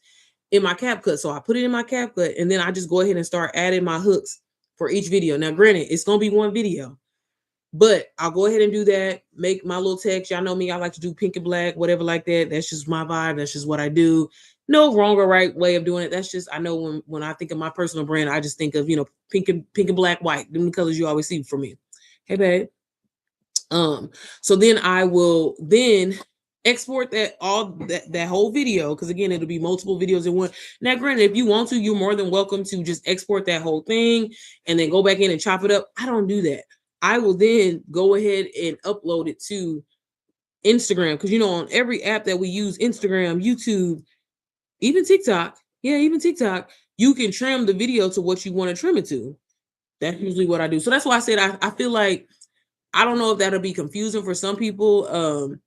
in my CapCut. So I put it in my CapCut and then I just go ahead and start adding my hooks for each video. Now, granted, it's going to be one video, but I'll go ahead and do that. Make my little text. Y'all know me. I like to do pink and black, whatever like that. That's just my vibe. That's just what I do. No wrong or right way of doing it. That's just, I know when I think of my personal brand, I just think of, pink and black, white, the colors you always see for me. Hey, babe. So then I will then export that whole video, because again, it'll be multiple videos in one. Now, granted, if you want to, you're more than welcome to just export that whole thing and then go back in and chop it up. I don't do that. I will then go ahead and upload it to Instagram, because on every app that we use, Instagram, YouTube, even TikTok, even TikTok, you can trim the video to what you want to trim it to. That's usually what I do. So that's why I said I feel like, I don't know if that'll be confusing for some people.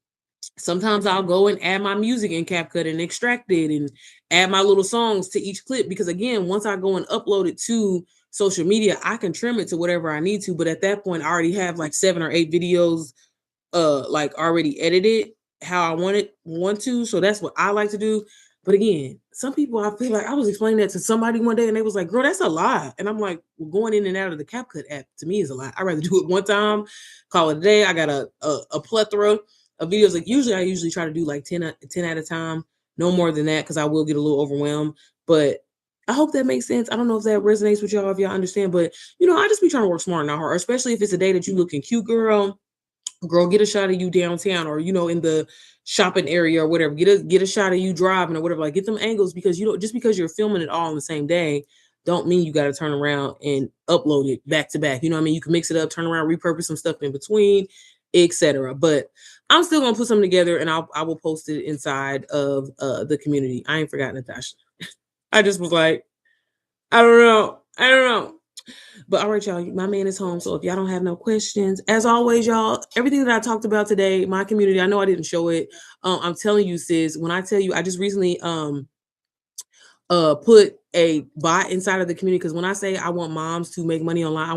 Sometimes I'll go and add my music in CapCut and extract it and add my little songs to each clip, because again, once I go and upload it to social media, I can trim it to whatever I need to. But at that point, I already have like 7 or 8 videos like already edited how I want to. So that's what I like to do. But again, some people, I feel like I was explaining that to somebody one day and they was like, girl, that's a lie. And I'm like, well, going in and out of the CapCut app to me is a lie. I'd rather do it one time, call it a day. I got a plethora of videos. Like I usually try to do like 10 at a time, no more than that, because I will get a little overwhelmed. But I hope that makes sense. I don't know if that resonates with y'all, if y'all understand, but I just be trying to work smart, not hard, especially if it's a day that you looking cute, girl, get a shot of you downtown, or in the shopping area or whatever. Get a shot of you driving or whatever. Like, get them angles, because just because you're filming it all on the same day don't mean you got to turn around and upload it back to back. You know what I mean? You can mix it up, turn around, repurpose some stuff in between, etc. But I'm still gonna put something together, and I will post it inside of the community. I ain't forgotten, Natasha. I just was like, I don't know. But all right, y'all, my man is home. So if y'all don't have no questions, as always, y'all, everything that I talked about today, my community, I know I didn't show it. I'm telling you, sis, when I tell you, I just recently put a bot inside of the community, because when I say I want moms to make money online, I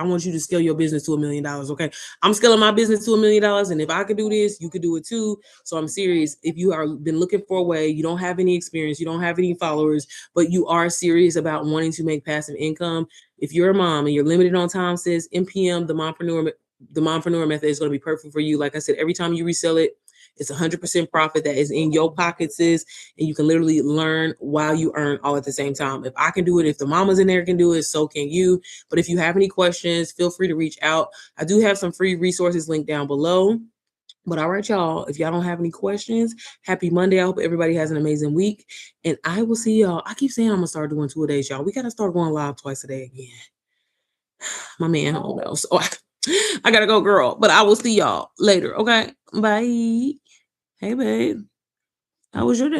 want you to scale your business to $1 million. Okay, I'm scaling my business to $1 million, and if I could do this, you could do it too. So I'm serious. If you are been looking for a way, you don't have any experience, you don't have any followers, but you are serious about wanting to make passive income. If you're a mom and you're limited on time, sis, MPM, the Mompreneur Method is going to be perfect for you. Like I said, every time you resell it, it's 100% profit that is in your pocket, sis, and you can literally learn while you earn all at the same time. If I can do it, if the mamas in there can do it, so can you. But if you have any questions, feel free to reach out. I do have some free resources linked down below. But all right, y'all, if y'all don't have any questions, happy Monday. I hope everybody has an amazing week. And I will see y'all. I keep saying I'm going to start doing 2 a days, y'all. We got to start going live twice a day again. My man home though. So I got to go, girl. But I will see y'all later. Okay. Bye. Hey, babe. How was your day?